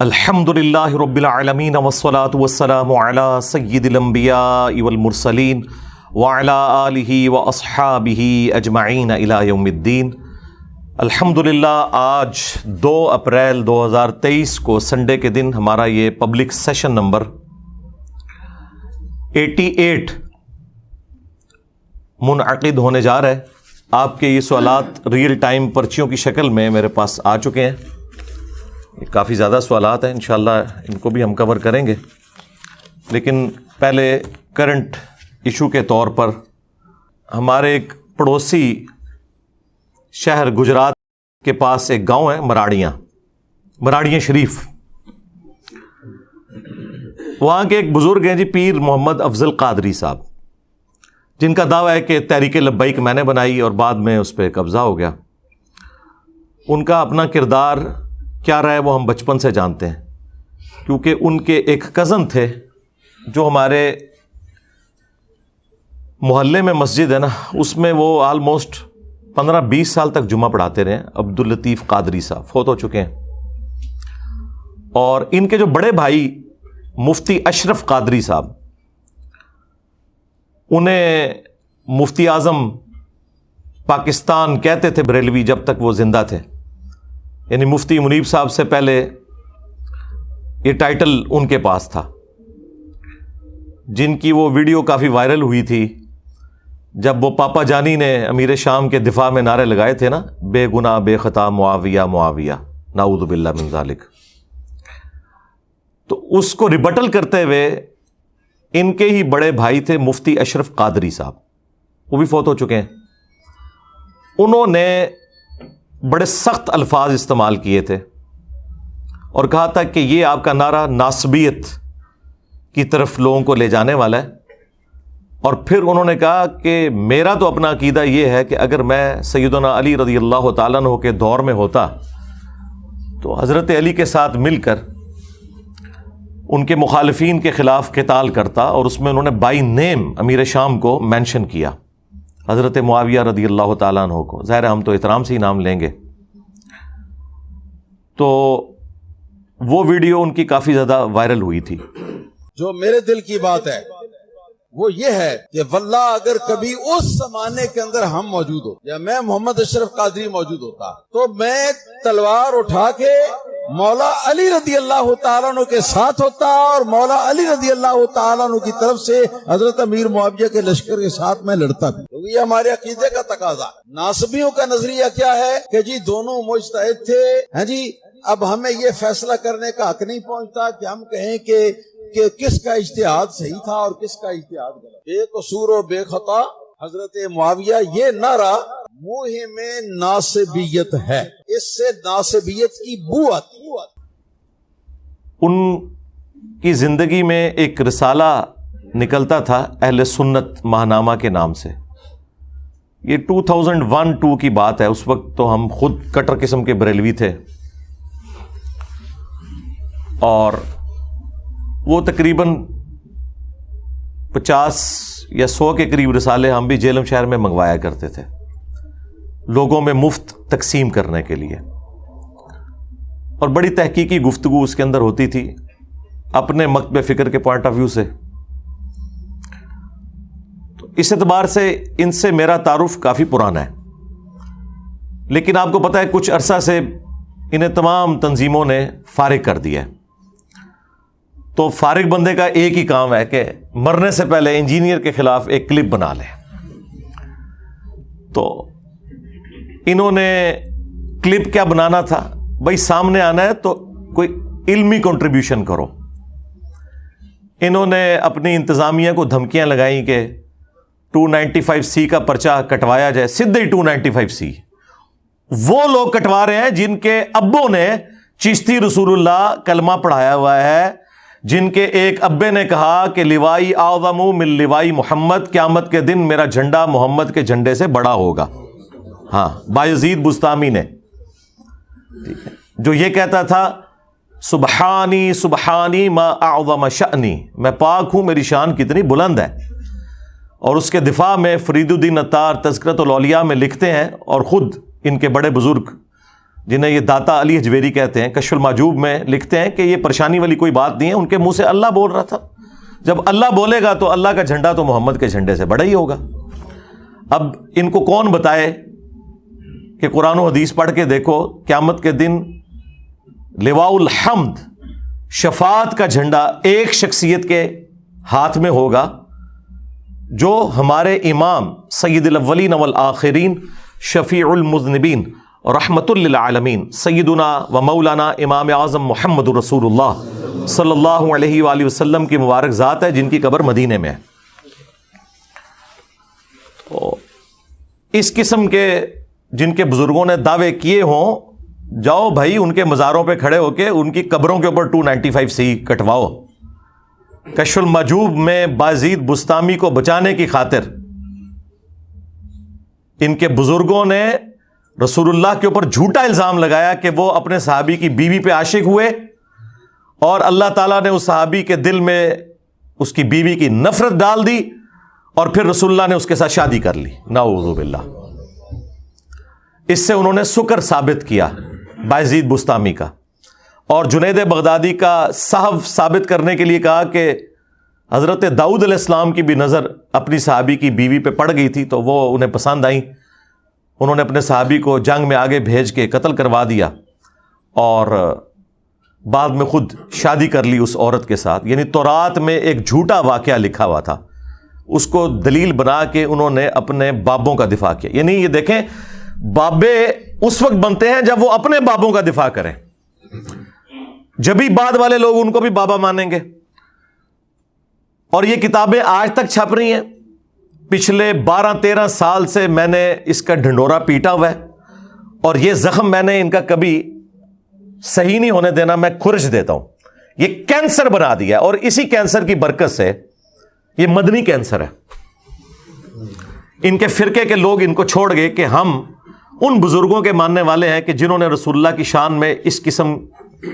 الحمدللہ رب العالمین والصلاة والسلام علی سید الانبیاء والمرسلین وعلی آلہ واصحابہ اجمعین الی یوم الدین۔ الحمدللہ آج 2 اپریل 2023 کو سنڈے کے دن ہمارا یہ پبلک سیشن نمبر 88 منعقد ہونے جا رہا ہے۔ آپ کے یہ سوالات ریئل ٹائم پرچیوں کی شکل میں میرے پاس آ چکے ہیں۔ کافی زیادہ سوالات ہیں، انشاءاللہ ان کو بھی ہم کور کریں گے، لیکن پہلے کرنٹ ایشو کے طور پر ہمارے ایک پڑوسی شہر گجرات کے پاس ایک گاؤں ہے مراڑیاں شریف۔ وہاں کے ایک بزرگ ہیں جی پیر محمد افضل قادری صاحب، جن کا دعویٰ ہے کہ تحریک لبیک میں نے بنائی اور بعد میں اس پہ قبضہ ہو گیا۔ ان کا اپنا کردار کیا رہا ہے وہ ہم بچپن سے جانتے ہیں، کیونکہ ان کے ایک کزن تھے جو ہمارے محلے میں مسجد ہے نا، اس میں وہ آلموسٹ 15-20 سال تک جمعہ پڑھاتے رہے ہیں۔ عبداللطیف قادری صاحب فوت ہو چکے ہیں، اور ان کے جو بڑے بھائی مفتی اشرف قادری صاحب، انہیں مفتی اعظم پاکستان کہتے تھے بریلوی جب تک وہ زندہ تھے، یعنی مفتی منیب صاحب سے پہلے یہ ٹائٹل ان کے پاس تھا، جن کی وہ ویڈیو کافی وائرل ہوئی تھی جب وہ پاپا جانی نے امیر شام کے دفاع میں نعرے لگائے تھے نا، بے گناہ بے خطا معاویہ معاویہ نعوذ باللہ من ذالک۔ تو اس کو ریبٹل کرتے ہوئے ان کے ہی بڑے بھائی تھے مفتی اشرف قادری صاحب، وہ بھی فوت ہو چکے ہیں۔ انہوں نے بڑے سخت الفاظ استعمال کیے تھے اور کہا تھا کہ یہ آپ کا نعرہ ناسبیت کی طرف لوگوں کو لے جانے والا ہے، اور پھر انہوں نے کہا کہ میرا تو اپنا عقیدہ یہ ہے کہ اگر میں سیدنا علی رضی اللہ تعالیٰ عنہ کے دور میں ہوتا تو حضرت علی کے ساتھ مل کر ان کے مخالفین کے خلاف قتال کرتا، اور اس میں انہوں نے بائی نیم امیر شام کو مینشن کیا، حضرت معاویہ رضی اللہ تعالیٰ عنہ کو۔ ظاہر ہے ہم تو احترام سے ہی نام لیں گے۔ تو وہ ویڈیو ان کی کافی زیادہ وائرل ہوئی تھی۔ جو میرے دل کی بات ہے وہ یہ ہے کہ واللہ اگر کبھی اس زمانے کے اندر ہم موجود ہو یا میں محمد اشرف قادری موجود ہوتا تو میں تلوار اٹھا کے مولا علی رضی اللہ تعالیٰ عنہ کے ساتھ ہوتا، اور مولا علی رضی اللہ تعالیٰ عنہ کی طرف سے حضرت امیر معاویہ کے لشکر کے ساتھ میں لڑتا بھی، کیونکہ یہ ہمارے عقیدے کا تقاضا ہے۔ ناصبیوں کا نظریہ کیا ہے کہ جی دونوں مجتہد تھے، ہیں جی اب ہمیں یہ فیصلہ کرنے کا حق نہیں پہنچتا کہ ہم کہیں کہ کس کا اجتہاد صحیح تھا اور کس کا اجتہاد غلط۔ بے قصور و بے خطا حضرت معاویہ، یہ نعرہ مہم ناصبیت ہے، اس سے ناصبیت کی بو آتی۔ ان کی زندگی میں ایک رسالہ نکلتا تھا اہل سنت ماہنامہ کے نام سے۔ یہ 2001-2 کی بات ہے، اس وقت تو ہم خود کٹر قسم کے بریلوی تھے، اور وہ تقریباً 50 یا 100 کے قریب رسالے ہم بھی جیلم شہر میں منگوایا کرتے تھے، لوگوں میں مفت تقسیم کرنے کے لیے، اور بڑی تحقیقی گفتگو اس کے اندر ہوتی تھی اپنے مکتب فکر کے پوائنٹ آف ویو سے۔ تو اس اعتبار سے ان سے میرا تعارف کافی پرانا ہے، لیکن آپ کو پتہ ہے کچھ عرصہ سے انہیں تمام تنظیموں نے فارغ کر دیا ہے۔ تو فارغ بندے کا ایک ہی کام ہے کہ مرنے سے پہلے انجینئر کے خلاف ایک کلپ بنا لے۔ تو انہوں نے کلپ کیا بنانا تھا بھائی، سامنے آنا ہے تو کوئی علمی کنٹریبیوشن کرو۔ انہوں نے اپنی انتظامیہ کو دھمکیاں لگائیں کہ 295C کا پرچہ کٹوایا جائے، سیدھے 295C۔ وہ لوگ کٹوا رہے ہیں جن کے ابوں نے چشتی رسول اللہ کلمہ پڑھایا ہوا ہے، جن کے ایک ابے نے کہا کہ لوائی اعظم من لوائی محمد، قیامت کے دن میرا جھنڈا محمد کے جھنڈے سے بڑا ہوگا۔ ہاں، بایزید بستامی نے، جو یہ کہتا تھا سبحانی سبحانی ما اعظم شأنی، میں پاک ہوں میری شان کتنی بلند ہے، اور اس کے دفاع میں فرید الدین عطار تذکرۃ الاولیاء میں لکھتے ہیں، اور خود ان کے بڑے بزرگ جنہیں یہ داتا علی حجویری کہتے ہیں، کشف المحجوب میں لکھتے ہیں کہ یہ پریشانی والی کوئی بات نہیں ہے، ان کے منہ سے اللہ بول رہا تھا، جب اللہ بولے گا تو اللہ کا جھنڈا تو محمد کے جھنڈے سے بڑا ہی ہوگا۔ اب ان کو کون بتائے کہ قرآن و حدیث پڑھ کے دیکھو، قیامت کے دن لواء الحمد، شفاعت کا جھنڈا ایک شخصیت کے ہاتھ میں ہوگا، جو ہمارے امام سید الاولین والآخرین، شفیع المذنبین، رحمت للعالمین، سیدنا و مولانا امام اعظم محمد رسول اللہ صلی اللہ علیہ وآلہ وسلم کی مبارک ذات ہے، جن کی قبر مدینے میں ہے۔ تو اس قسم کے جن کے بزرگوں نے دعوے کیے ہوں، جاؤ بھائی ان کے مزاروں پہ کھڑے ہو کے ان کی قبروں کے اوپر 295C کٹواؤ۔ کشف المحجوب میں بایزید بستامی کو بچانے کی خاطر ان کے بزرگوں نے رسول اللہ کے اوپر جھوٹا الزام لگایا کہ وہ اپنے صحابی کی بیوی پہ عاشق ہوئے، اور اللہ تعالیٰ نے اس صحابی کے دل میں اس کی بیوی کی نفرت ڈال دی، اور پھر رسول اللہ نے اس کے ساتھ شادی کر لی، نعوذ باللہ۔ اس سے انہوں نے سکر ثابت کیا بایزید بستامی کا، اور جنید بغدادی کا صحف ثابت کرنے کے لیے کہا کہ حضرت داؤد علیہ السلام کی بھی نظر اپنی صحابی کی بیوی پہ پڑ گئی تھی، تو وہ انہیں پسند آئیں، انہوں نے اپنے صحابی کو جنگ میں آگے بھیج کے قتل کروا دیا، اور بعد میں خود شادی کر لی اس عورت کے ساتھ۔ یعنی تورات میں ایک جھوٹا واقعہ لکھا ہوا تھا، اس کو دلیل بنا کے انہوں نے اپنے بابوں کا دفاع کیا۔ یعنی یہ دیکھیں، بابے اس وقت بنتے ہیں جب وہ اپنے بابوں کا دفاع کریں، جبھی بعد والے لوگ ان کو بھی بابا مانیں گے۔ اور یہ کتابیں آج تک چھپ رہی ہیں، پچھلے 12-13 سال سے میں نے اس کا ڈھنڈورا پیٹا ہوا ہے، اور یہ زخم میں نے ان کا کبھی صحیح نہیں ہونے دینا، میں کھرچ دیتا ہوں۔ یہ کینسر بنا دیا، اور اسی کینسر کی برکت سے یہ مدنی کینسر ہے۔ ان کے فرقے کے لوگ ان کو چھوڑ گئے کہ ہم ان بزرگوں کے ماننے والے ہیں کہ جنہوں نے رسول اللہ کی شان میں اس قسم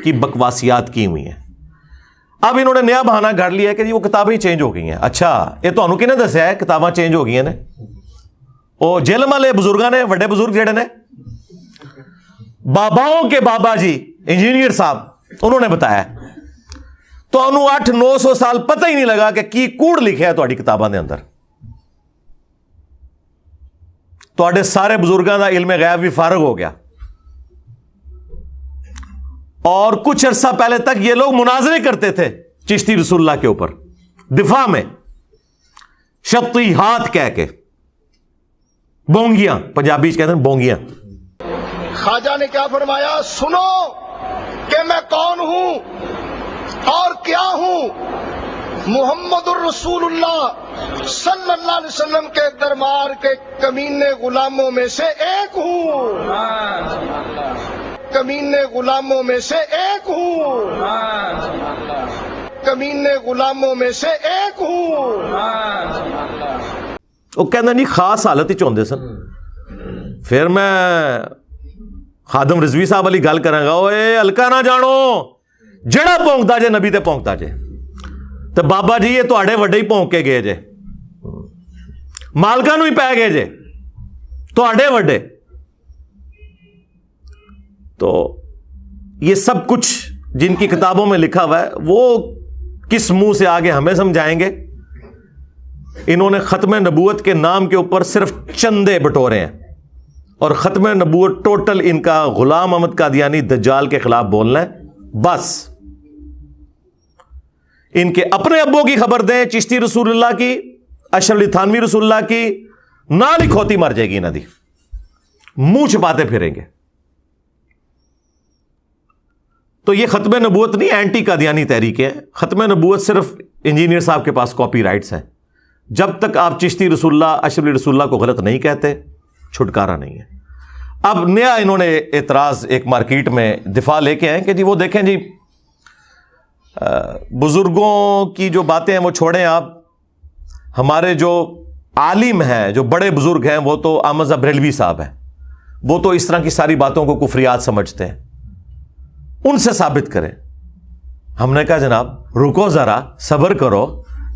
کی بکواسیات کی ہوئی ہیں۔ اب انہوں نے نیا بہانہ گھڑ لیا ہے کہ وہ کتابیں چینج ہو گئی ہیں۔ اچھا، یہ تو انہوں نے دسیا ہے کتاباں چینج ہو گئی ہیں، وہ جیل والے بزرگاں نے، بڑے بزرگ جڑے نے، باباؤں کے بابا جی انجینئر صاحب، انہوں نے بتایا ہے۔ تو انہوں 800-900 سال پتہ ہی نہیں لگا کہ کی کوڑ لکھے ہے تہاڈی کتاباں دے اندر۔ تہاڈے سارے بزرگاں دا علم غیب بھی فارغ ہو گیا، اور کچھ عرصہ پہلے تک یہ لوگ مناظرے کرتے تھے چشتی رسول اللہ کے اوپر، دفاع میں شتی ہاتھ کہہ کے، بونگیاں پنجابی کہتے ہیں، بونگیاں۔ خواجہ نے کیا فرمایا؟ سنو کہ میں کون ہوں اور کیا ہوں، محمد الرسول اللہ صلی اللہ علیہ وسلم کے دربار کے کمینے غلاموں میں سے ایک ہوں، کمینے غلاموں میں سے ایک ہوں، کمینے غلاموں میں سے ایک ہوں۔ وہ کہنا نہیں خاص حالت ہی چاہتے سن۔ پھر میں خادم رضوی صاحب والی گل کراں گا، اوے ہلکا نہ جانو، جڑا پونکتا جے نبی تے پونکتا جے، تو بابا جی یہ تواڈے وڈے ہی پونک کے گئے جے، مالکاں نوں ہی پے گئے جے، تواڈے وڈے۔ تو یہ سب کچھ جن کی کتابوں میں لکھا ہوا ہے، وہ کس منہ سے آگے ہمیں سمجھائیں گے؟ انہوں نے ختم نبوت کے نام کے اوپر صرف چندے بٹورے ہیں، اور ختم نبوت ٹوٹل ان کا غلام احمد قادیانی دجال کے خلاف بولنا ہے بس۔ ان کے اپنے ابوں کی خبر دیں، چشتی رسول اللہ کی، اشرف علی تھانوی رسول اللہ کی، نہ لکھوتی مر جائے گی انہاں دی، منہ چھپاتے پھریں گے۔ تو یہ ختم نبوت نہیں، اینٹی قادیانی تحریکیں ہیں۔ ختم نبوت صرف انجینئر صاحب کے پاس کاپی رائٹس ہیں۔ جب تک آپ چشتی رسول اللہ، اشرف علی رسول اللہ کو غلط نہیں کہتے، چھٹکارا نہیں ہے۔ اب نیا انہوں نے اعتراض ایک مارکیٹ میں دفاع لے کے آئے کہ جی وہ دیکھیں جی، بزرگوں کی جو باتیں ہیں وہ چھوڑیں آپ، ہمارے جو عالم ہیں، جو بڑے بزرگ ہیں، وہ تو احمد رضا بریلوی صاحب ہیں، وہ تو اس طرح کی ساری باتوں کو کفریات سمجھتے ہیں، ان سے ثابت کریں۔ ہم نے کہا جناب رکو ذرا، صبر کرو،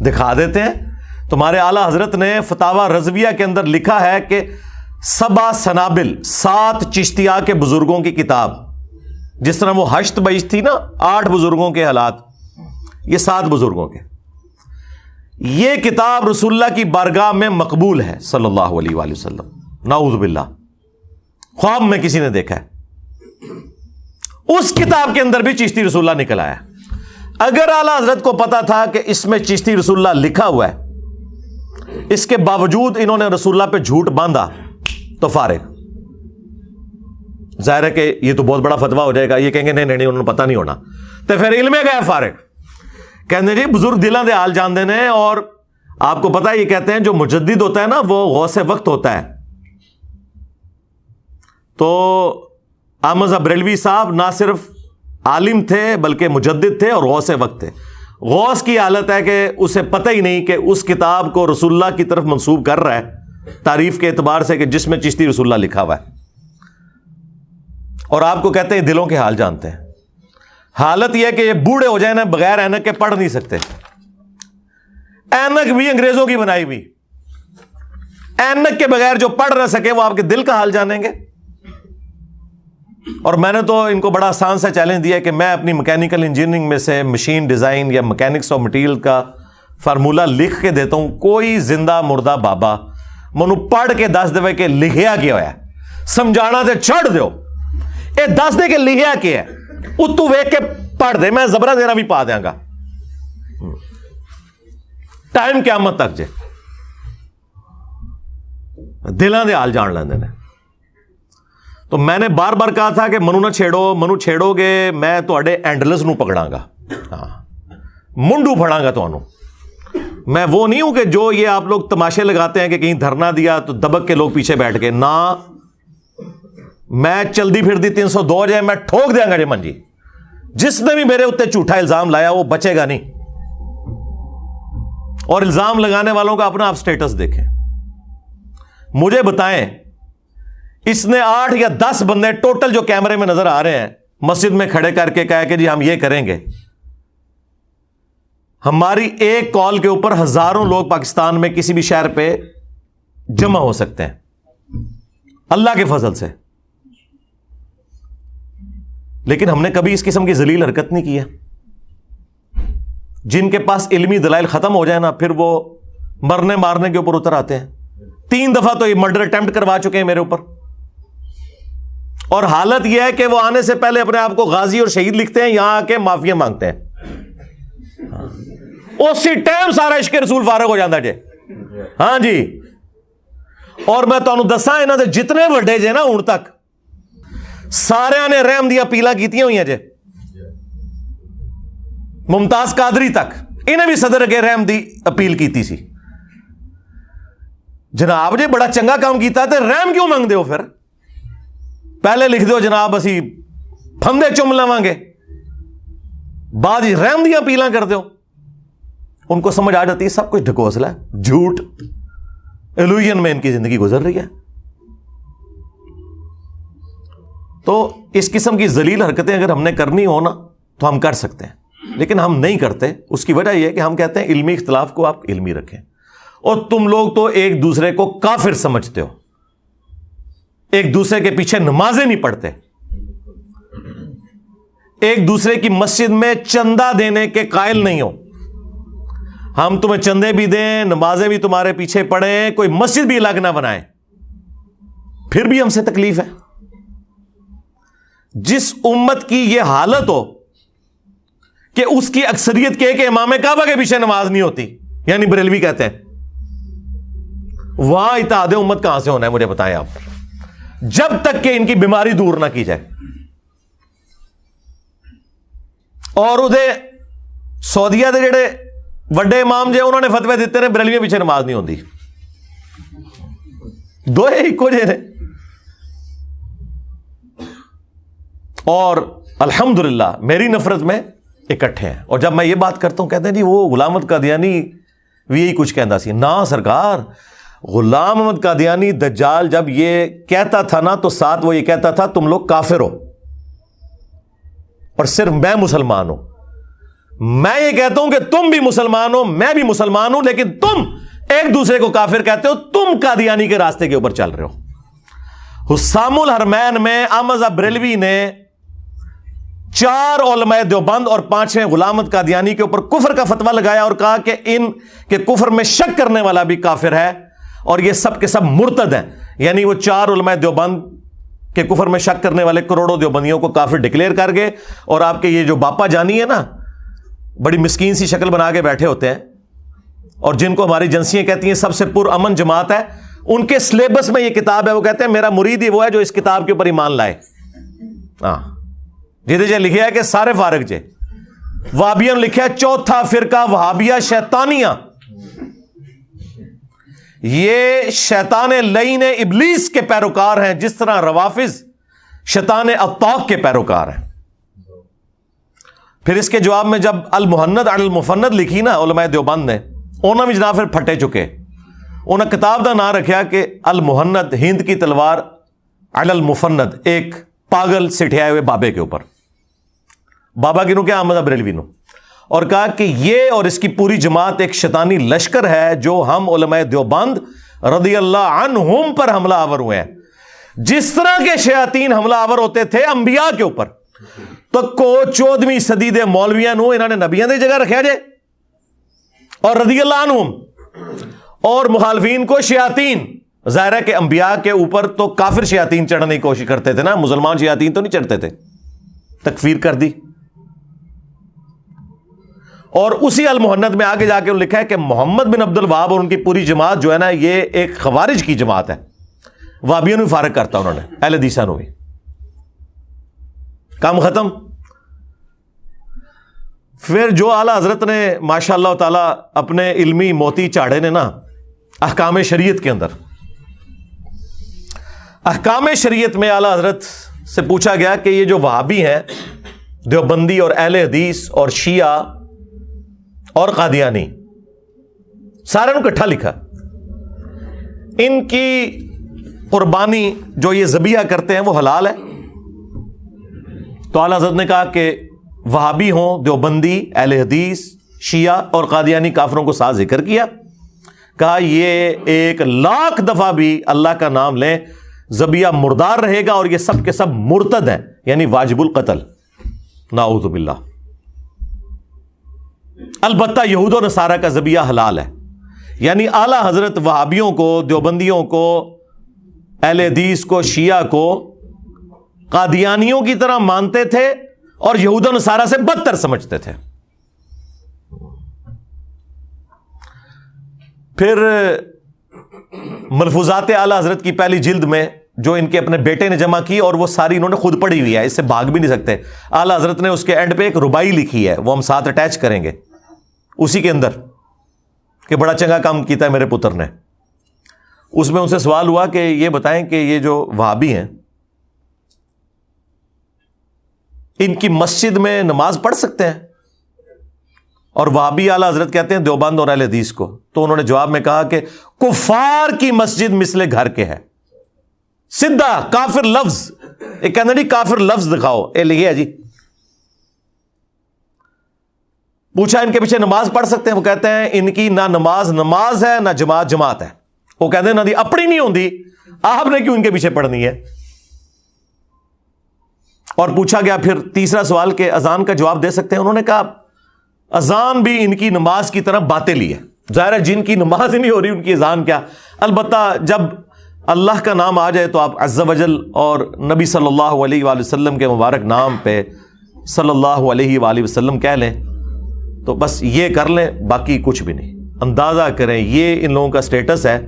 دکھا دیتے ہیں۔ تمہارے اعلیٰ حضرت نے فتاوی رضویہ کے اندر لکھا ہے کہ سبع سنابل، 7 چشتیہ کے بزرگوں کی کتاب، جس طرح وہ ہشت بیش تھی نا، 8 بزرگوں کے حالات، یہ 7 بزرگوں کے. یہ کتاب رسول اللہ کی بارگاہ میں مقبول ہے صلی اللہ علیہ وآلہ وسلم. نعوذ باللہ، خواب میں کسی نے دیکھا ہے. اس کتاب کے اندر بھی چشتی رسول اللہ نکل آیا. اگر اعلی حضرت کو پتا تھا کہ اس میں چشتی رسول اللہ لکھا ہوا ہے، اس کے باوجود انہوں نے رسول اللہ پہ جھوٹ باندھا تو فارغ. ظاہر ہے کہ یہ تو بہت بڑا فتویٰ ہو جائے گا، یہ کہیں گے نہیں انہوں نے پتہ نہیں ہونا، تو پھر علم گئے فارغ. کہنے جی بزرگ دلاں دے حال جان دینے. اور آپ کو پتا یہ کہتے ہیں جو مجدد ہوتا ہے نا وہ غوث وقت ہوتا ہے. تو احمد بریلوی صاحب نہ صرف عالم تھے بلکہ مجدد تھے اور غوث وقت تھے. غوث کی حالت ہے کہ اسے پتہ ہی نہیں کہ اس کتاب کو رسول اللہ کی طرف منسوب کر رہا ہے تعریف کے اعتبار سے کہ جس میں چشتی رسول اللہ لکھا ہوا ہے. اور آپ کو کہتے ہیں دلوں کے حال جانتے ہیں. حالت یہ ہے کہ یہ بوڑھے ہو جائیں نا بغیر اینک کے پڑھ نہیں سکتے. اینک بھی انگریزوں کی بنائی ہوئی، اینک کے بغیر جو پڑھ نہ سکے وہ آپ کے دل کا حال جانیں گے. اور میں نے تو ان کو بڑا آسان سا چیلنج دیا کہ میں اپنی میکینیکل انجینئرنگ میں سے مشین ڈیزائن یا میکینکس آف مٹیریل کا فارمولہ لکھ کے دیتا ہوں. کوئی زندہ مردہ بابا منو پڑھ کے دس دے کہ لکھیا کیا ہوا ہے، سمجھانا تے چھوڑ دیو، اے دس دے کہ لکھیا کیا ہے، اتو ویک کے پڑھ دے، میں زبرہ دینا بھی پا دیاں گا. ٹائم قیامت تک جے دلاں دے حال جان لیندے نے. تو میں نے بار بار کہا تھا کہ منو نہ چھیڑو، منو چھیڑو گے میں تواڈے اینڈلس نو پکڑاں گا، ہاں منڈو پھڑاں گا تانوں. میں وہ نہیں ہوں کہ جو یہ آپ لوگ تماشے لگاتے ہیں کہ کہیں دھرنا دیا تو دبک کے لوگ پیچھے بیٹھ کے. نہ، میں چلدی پھردی 302 جائے میں ٹھوک دیاں گا جی من جی. جس نے بھی میرے اتنے جھوٹا الزام لایا وہ بچے گا نہیں. اور الزام لگانے والوں کا اپنا آپ سٹیٹس دیکھیں. مجھے بتائیں اس نے 8 یا 10 بندے ٹوٹل جو کیمرے میں نظر آ رہے ہیں مسجد میں کھڑے کر کے کہا کہ جی ہم یہ کریں گے. ہماری ایک کال کے اوپر ہزاروں لوگ پاکستان میں کسی بھی شہر پہ جمع ہو سکتے ہیں اللہ کے فضل سے. لیکن ہم نے کبھی اس قسم کی ذلیل حرکت نہیں کی ہے. جن کے پاس علمی دلائل ختم ہو جائے نا پھر وہ مرنے مارنے کے اوپر اتر آتے ہیں. 3 دفعہ تو یہ مرڈر اٹیمپٹ کروا چکے ہیں میرے اوپر. اور حالت یہ ہے کہ وہ آنے سے پہلے اپنے آپ کو غازی اور شہید لکھتے ہیں، یہاں آ کے معافیا مانگتے ہیں. اسی ٹائم سارا عشق رسول فارغ ہو جاتا جی. ہاں جی. اور میں تمہیں دساں انہاں دے جتنے وڈے جے نا ہن تک سارے نے رحم دی اپیلاں کیتیاں ہوئی ہیں جے. ممتاز قادری تک انہیں بھی صدر اگے رحم دی اپیل کیتی سی. جناب جی بڑا چنگا کام کیتا تے رحم کیوں مانگ دے ہو؟ پھر پہلے لکھ دو جناب اسی پھندے چم لواں گے، بعد رحم دی اپیلاں کر دو. ان کو سمجھ آ جاتی ہے سب کچھ ڈھکوسلا ہے، جھوٹ، ایلوژن میں ان کی زندگی گزر رہی ہے. تو اس قسم کی ذلیل حرکتیں اگر ہم نے کرنی ہو نا تو ہم کر سکتے ہیں، لیکن ہم نہیں کرتے. اس کی وجہ یہ ہے کہ ہم کہتے ہیں علمی اختلاف کو آپ علمی رکھیں. اور تم لوگ تو ایک دوسرے کو کافر سمجھتے ہو، ایک دوسرے کے پیچھے نمازیں نہیں پڑھتے، ایک دوسرے کی مسجد میں چندہ دینے کے قائل نہیں ہو. ہم تمہیں چندے بھی دیں، نمازیں بھی تمہارے پیچھے پڑھیں، کوئی مسجد بھی الگ نہ بنائیں، پھر بھی ہم سے تکلیف ہے. جس امت کی یہ حالت ہو کہ اس کی اکثریت کے امام کعبہ کے پیچھے نماز نہیں ہوتی، یعنی بریلوی کہتے ہیں، وہاں اتحاد امت کہاں سے ہونا ہے مجھے بتائیں آپ، جب تک کہ ان کی بیماری دور نہ کی جائے. اور ادھر سعودیہ دے جڑے وڈے امام جے انہوں نے فتوی دیتے ہیں بریلوی پیچھے نماز نہیں ہوتی. دو ایکو جے نے. اور الحمدللہ میری نفرت میں اکٹھے ہیں. اور جب میں یہ بات کرتا ہوں کہتے ہیں جی وہ غلام احمد قادیانی بھی یہی کچھ کہندا سی. نا سرکار، غلام احمد قادیانی دجال جب یہ کہتا تھا نا تو ساتھ وہ یہ کہتا تھا تم لوگ کافر ہو اور صرف میں مسلمان ہوں. میں یہ کہتا ہوں کہ تم بھی مسلمان ہو، میں بھی مسلمان ہوں، لیکن تم ایک دوسرے کو کافر کہتے ہو، تم قادیانی کے راستے کے اوپر چل رہے ہو. حسام الحرمین میں احمد بریلوی نے 4 علماء دیوبند اور 5ویں غلام احمد قادیانی کے اوپر کفر کا فتویٰ لگایا اور کہا کہ ان کے کفر میں شک کرنے والا بھی کافر ہے اور یہ سب کے سب مرتد ہیں. یعنی وہ 4 علماء دیوبند کے کفر میں شک کرنے والے کروڑوں دیوبندیوں کو کافر ڈکلیئر کر گئے. اور آپ کے یہ جو باپا جانی ہے نا, بڑی مسکین سی شکل بنا کے بیٹھے ہوتے ہیں اور جن کو ہماری ایجنسیاں کہتی ہیں سب سے پرامن جماعت ہے, ان کے سلیبس میں یہ کتاب ہے. وہ کہتے ہیں میرا مرید ہی وہ ہے جو اس کتاب کے اوپر ایمان لائے. ہاں جی لکھا ہے کہ سارے فارغ جے وہابیوں نے لکھا ہے چوتھا فرقہ وہابیہ شیطانیہ. یہ شیطان لعین ابلیس کے پیروکار ہیں جس طرح روافض شیطان اطاق کے پیروکار ہیں. پھر اس کے جواب میں جب المحند علی المفند لکھی نا علماء دیوبند نے, انہوں نے جناب پھر پھٹے چکے. انہوں نے کتاب کا نام رکھا کہ المحند ہند کی تلوار علی المفند, ایک پاگل سٹھیائے ہوئے بابے کے اوپر. بابا کنوں کیا احمد بریلوی نو, اور کہا کہ یہ اور اس کی پوری جماعت ایک شیطانی لشکر ہے جو ہم علماء دیوبند رضی اللہ عنہم پر حملہ آور ہوئے ہیں. جس طرح کے شیاطین حملہ آور ہوتے تھے انبیاء کے اوپر, تو کو 14ویں صدی دے مولویاں نو انہوں نے نبیاں دی جگہ رکھا جائے اور رضی اللہ عنہم, اور مخالفین کو شیاطین. ظاہر ہے کہ انبیاء کے اوپر تو کافر شیاطین چڑھنے کی کوشش کرتے تھے نا, مسلمان شیاطین تو نہیں چڑھتے تھے. تکفیر کر دی. اور اسی المحند میں آگے جا کے لکھا ہے کہ محمد بن عبد الوہاب اور ان کی پوری جماعت جو ہے نا یہ ایک خوارج کی جماعت ہے. وہابیوں نے فارغ کرتا انہوں نے, اہل حدیثاں نے بھی. کام ختم. پھر جو اعلی حضرت نے ماشاء اللہ تعالی اپنے علمی موتی چاڑے نے نا احکام شریعت کے اندر, احکام شریعت میں اعلی حضرت سے پوچھا گیا کہ یہ جو وہابی ہیں دیوبندی اور اہل حدیث اور شیعہ اور قادیانی سارے نے اکٹھا لکھا, ان کی قربانی جو یہ ذبیحہ کرتے ہیں وہ حلال ہے؟ تو اعلی حضرت نے کہا کہ وہابی ہوں, دیوبندی, اہل حدیث, شیعہ اور قادیانی کافروں کو ساتھ ذکر کیا. کہا یہ 1,00,000 دفعہ بھی اللہ کا نام لیں ذبیحہ مردار رہے گا اور یہ سب کے سب مرتد ہیں, یعنی واجب القتل. نعوذ باللہ. البتہ یہود و نصارہ کا ذبیحہ حلال ہے. یعنی اعلی حضرت وہابیوں کو, دیوبندیوں کو, اہل حدیث کو, شیعہ کو قادیانیوں کی طرح مانتے تھے اور یہود و نصارہ سے بدتر سمجھتے تھے. پھر ملفوظات اعلی حضرت کی پہلی جلد میں جو ان کے اپنے بیٹے نے جمع کی, اور وہ ساری انہوں نے خود پڑھی ہوئی ہے, اس سے بھاگ بھی نہیں سکتے. اعلی حضرت نے اس کے اینڈ پہ ایک ربائی لکھی ہے, وہ ہم ساتھ اٹیچ کریں گے اسی کے اندر, کہ بڑا چنگا کام کیتا ہے میرے پتر نے. اس میں ان سے سوال ہوا کہ یہ بتائیں کہ یہ جو وہابی ہیں ان کی مسجد میں نماز پڑھ سکتے ہیں؟ اور وہابی اعلی حضرت کہتے ہیں دیوبند اور اہل حدیث کو. تو انہوں نے جواب میں کہا کہ کفار کی مسجد مثل گھر کے ہے. سیدھا کافر لفظ, ایک کہنا جی کافر لفظ دکھاؤ, اے لکھے ہے جی. پوچھا ان کے پیچھے نماز پڑھ سکتے ہیں؟ وہ کہتے ہیں ان کی نہ نماز ہے نہ جماعت ہے. وہ کہتے ہیں نہ دی اپنی نہیں ہوندی, آپ نے کیوں ان کے پیچھے پڑھنی ہے. اور پوچھا گیا پھر تیسرا سوال کہ اذان کا جواب دے سکتے ہیں؟ انہوں نے کہا اذان بھی ان کی نماز کی طرح باطل ہے. ظاہر ہے جن کی نماز ہی نہیں ہو رہی ان کی اذان کیا. البتہ جب اللہ کا نام آ جائے تو آپ عز و جل اور نبی صلی اللہ علیہ وآلہ وسلم کے مبارک نام پہ صلی اللہ علیہ وآلہ وسلم کہہ لیں تو بس یہ کر لیں, باقی کچھ بھی نہیں. اندازہ کریں یہ ان لوگوں کا سٹیٹس ہے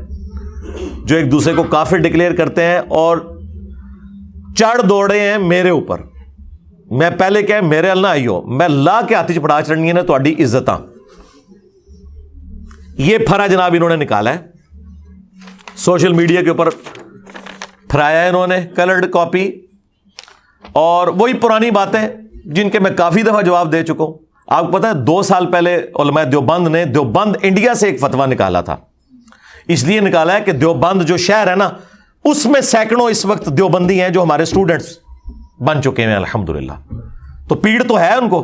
جو ایک دوسرے کو کافر ڈکلیئر کرتے ہیں اور چڑھ دوڑے ہیں میرے اوپر. میں پہلے کہ میرے اللہ آئیو, میں لا کے ہاتھ پڑا چڑھنی ہے نا تہاڈی عزتاں. یہ پھرا جناب انہوں نے نکالا ہے سوشل میڈیا کے اوپر, پھرایا ہے انہوں نے کلرڈ کاپی, اور وہی پرانی باتیں جن کے میں کافی دفعہ جواب دے چکا ہوں. آپ کو پتا ہے 2 سال پہلے علماء دیوبند نے دیوبند انڈیا سے ایک فتویٰ نکالا تھا. اس لیے نکالا ہے کہ دیوبند جو شہر ہے نا اس میں سینکڑوں اس وقت دیوبندی ہیں جو ہمارے سٹوڈنٹس بن چکے ہیں الحمدللہ. تو پیڑ تو ہے ان کو.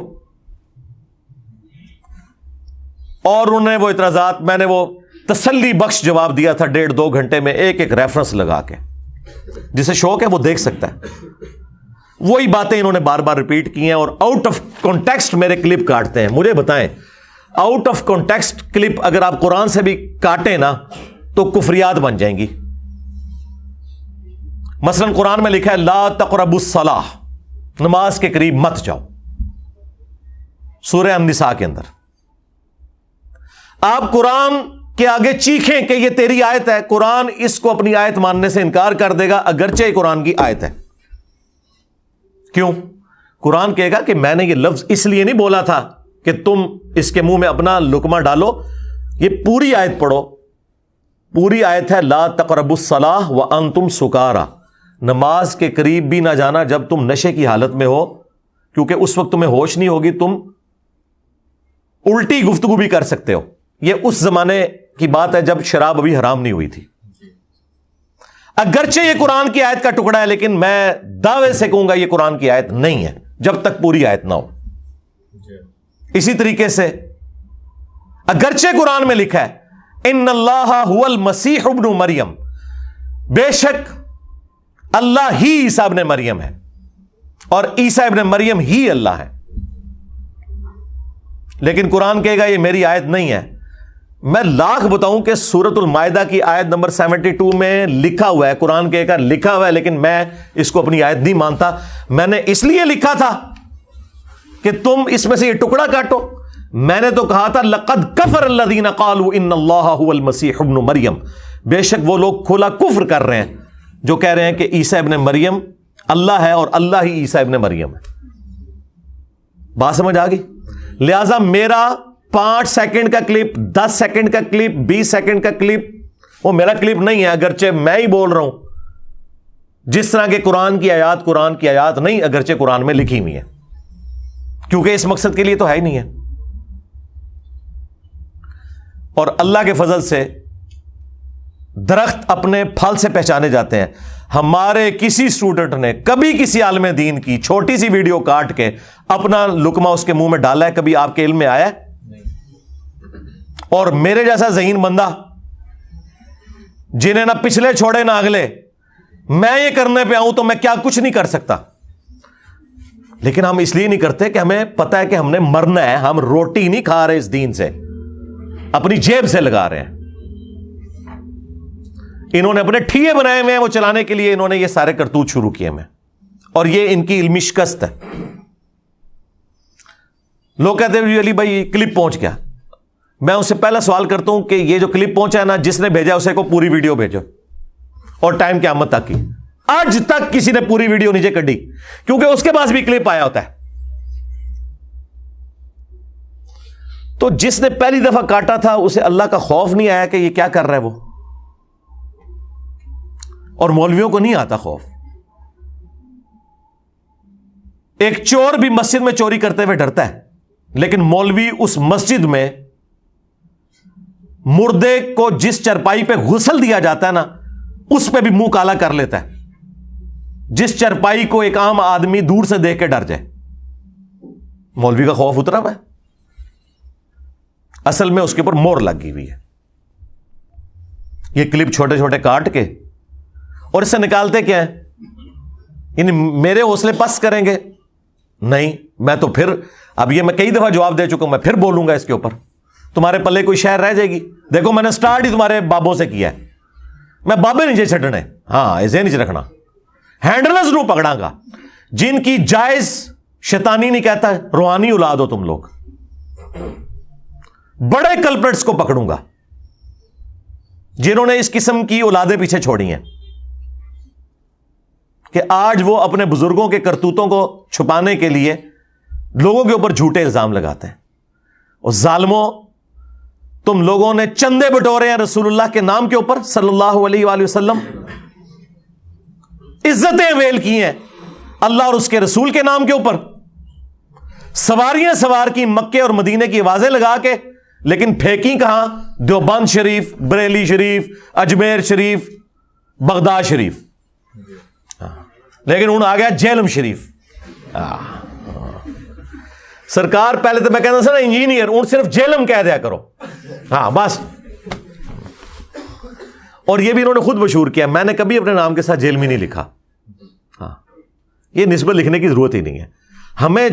اور انہوں نے وہ اعتراضات, میں نے وہ تسلی بخش جواب دیا تھا 1.5-2 گھنٹے میں, ایک ایک ریفرنس لگا کے. جسے شوق ہے وہ دیکھ سکتا ہے. وہی باتیں انہوں نے بار بار ریپیٹ کی ہیں اور آؤٹ آف کانٹیکسٹ میرے کلپ کاٹتے ہیں. مجھے بتائیں, آؤٹ آف کانٹیکسٹ کلپ اگر آپ قرآن سے بھی کاٹیں نا تو کفریات بن جائیں گی. مثلا قرآن میں لکھا ہے لا تقربوا الصلاۃ, نماز کے قریب مت جاؤ, سورہ النساء کے اندر. آپ قرآن کے آگے چیخیں کہ یہ تیری آیت ہے, قرآن اس کو اپنی آیت ماننے سے انکار کر دے گا اگرچہ یہ قرآن کی آیت ہے. کیوں؟ قرآن کہے گا کہ میں نے یہ لفظ اس لیے نہیں بولا تھا کہ تم اس کے منہ میں اپنا لقمہ ڈالو, یہ پوری آیت پڑھو. پوری آیت ہے لا تقربوا الصلاۃ وانتم سکارا, نماز کے قریب بھی نہ جانا جب تم نشے کی حالت میں ہو, کیونکہ اس وقت تمہیں ہوش نہیں ہوگی, تم الٹی گفتگو بھی کر سکتے ہو. یہ اس زمانے کی بات ہے جب شراب ابھی حرام نہیں ہوئی تھی. اگرچہ یہ قرآن کی آیت کا ٹکڑا ہے لیکن میں دعوے سے کہوں گا یہ قرآن کی آیت نہیں ہے جب تک پوری آیت نہ ہو. اسی طریقے سے اگرچہ قرآن میں لکھا ہے ان اللہ هو المسیح ابن مریم, بے شک اللہ ہی عیسیٰ ابن مریم ہے اور عیسیٰ ابن مریم ہی اللہ ہے, لیکن قرآن کہے گا یہ میری آیت نہیں ہے. میں لاکھ بتاؤں کہ سورۃ المائدہ کی آیت نمبر 72 میں لکھا ہوا ہے, قرآن کہے گا لکھا ہوا ہے, لیکن میں اس کو اپنی آیت نہیں مانتا. میں نے اس لیے لکھا تھا کہ تم اس میں سے یہ ٹکڑا کاٹو. میں نے تو کہا تھا لقد کفر الذین قالوا ان اللہ هو المسیح ابن مریم, بے شک وہ لوگ کھلا کفر کر رہے ہیں جو کہہ رہے ہیں کہ عیسیٰ ابن مریم اللہ ہے اور اللہ ہی عیسیٰ ابن مریم ہے. بات سمجھ آ گئی؟ لہذا میرا 5 سیکنڈ کا کلپ, 10 سیکنڈ کا کلپ, 20 سیکنڈ کا کلپ وہ میرا کلپ نہیں ہے, اگرچہ میں ہی بول رہا ہوں. جس طرح کے قرآن کی آیات نہیں, اگرچہ قرآن میں لکھی ہوئی ہے, کیونکہ اس مقصد کے لیے تو ہے ہی نہیں ہے. اور اللہ کے فضل سے درخت اپنے پھل سے پہچانے جاتے ہیں. ہمارے کسی اسٹوڈنٹ نے کبھی کسی عالم دین کی چھوٹی سی ویڈیو کاٹ کے اپنا لقمہ اس کے منہ میں ڈالا ہے؟ کبھی آپ کے علم میں آیا ہے؟ اور میرے جیسا ذہین بندہ جنہیں نہ پچھلے چھوڑے نہ اگلے, میں یہ کرنے پہ آؤں تو میں کیا کچھ نہیں کر سکتا. لیکن ہم اس لیے نہیں کرتے کہ ہمیں پتہ ہے کہ ہم نے مرنا ہے. ہم روٹی نہیں کھا رہے اس دین سے, اپنی جیب سے لگا رہے ہیں. انہوں نے اپنے ٹھیے بنائے ہوئے ہیں, وہ چلانے کے لیے انہوں نے یہ سارے کرتوت شروع کیے ہیں, اور یہ ان کی علمی شکست ہے. لوگ کہتے ہیں علی بھائی کلپ پہنچ گیا. میں اس سے پہلا سوال کرتا ہوں کہ یہ جو کلپ پہنچا ہے نا, جس نے بھیجا اسے کو پوری ویڈیو بھیجو, اور ٹائم قیامت تک کی. آج تک کسی نے پوری ویڈیو نیچے کڈی, کیونکہ اس کے پاس بھی کلپ آیا ہوتا ہے. تو جس نے پہلی دفعہ کاٹا تھا اسے اللہ کا خوف نہیں آیا کہ یہ کیا کر رہا ہے وہ, اور مولویوں کو نہیں آتا خوف. ایک چور بھی مسجد میں چوری کرتے ہوئے ڈرتا ہے, لیکن مولوی اس مسجد میں مردے کو جس چرپائی پہ غسل دیا جاتا ہے نا, اس پہ بھی منہ کالا کر لیتا ہے, جس چرپائی کو ایک عام آدمی دور سے دیکھ کے ڈر جائے. مولوی کا خوف اترا ہوا ہے, اصل میں اس کے اوپر مور لگی ہوئی ہے. یہ کلپ چھوٹے چھوٹے کاٹ کے اور اس سے نکالتے کیا ہے, یعنی میرے حوصلے پس کریں گے نہیں. میں تو پھر اب یہ میں کئی دفعہ جواب دے چکا ہوں, میں پھر بولوں گا اس کے اوپر. تمہارے پلے کوئی شہر رہ جائے گی؟ دیکھو میں نے سٹارٹ ہی تمہارے بابوں سے کیا ہے. میں بابے نیچے چھٹنے, ہاں ایسے نیچے رکھنا, ہینڈلرز نو پکڑا گا جن کی جائز, شیطانی نہیں کہتا, روحانی اولاد ہو تم لوگ. بڑے کلپریٹس کو پکڑوں گا جنہوں نے اس قسم کی اولادیں پیچھے چھوڑی ہیں کہ آج وہ اپنے بزرگوں کے کرتوتوں کو چھپانے کے لیے لوگوں کے اوپر جھوٹے الزام لگاتے ہیں. اور ظالموں, تم لوگوں نے چندے بٹورے ہیں رسول اللہ کے نام کے اوپر صلی اللہ علیہ وآلہ وسلم, عزتیں ویل کی ہیں اللہ اور اس کے رسول کے نام کے اوپر, سواریاں سوار کی مکے اور مدینے کی آوازیں لگا کے, لیکن پھینکی کہاں؟ دیوبند شریف, بریلی شریف, اجمیر شریف, بغداد شریف. لیکن ہوں آ گیا جہلم شریف. سرکار پہلے تو میں کہنا سا نا انجینئر, ہوں صرف جہلم کہہ دیا کرو, ہاں بس. اور یہ بھی انہوں نے خود مشہور کیا، میں نے کبھی اپنے نام کے ساتھ جیلمی نہیں لکھا. ہاں، یہ نسبت لکھنے کی ضرورت ہی نہیں ہے. ہمیں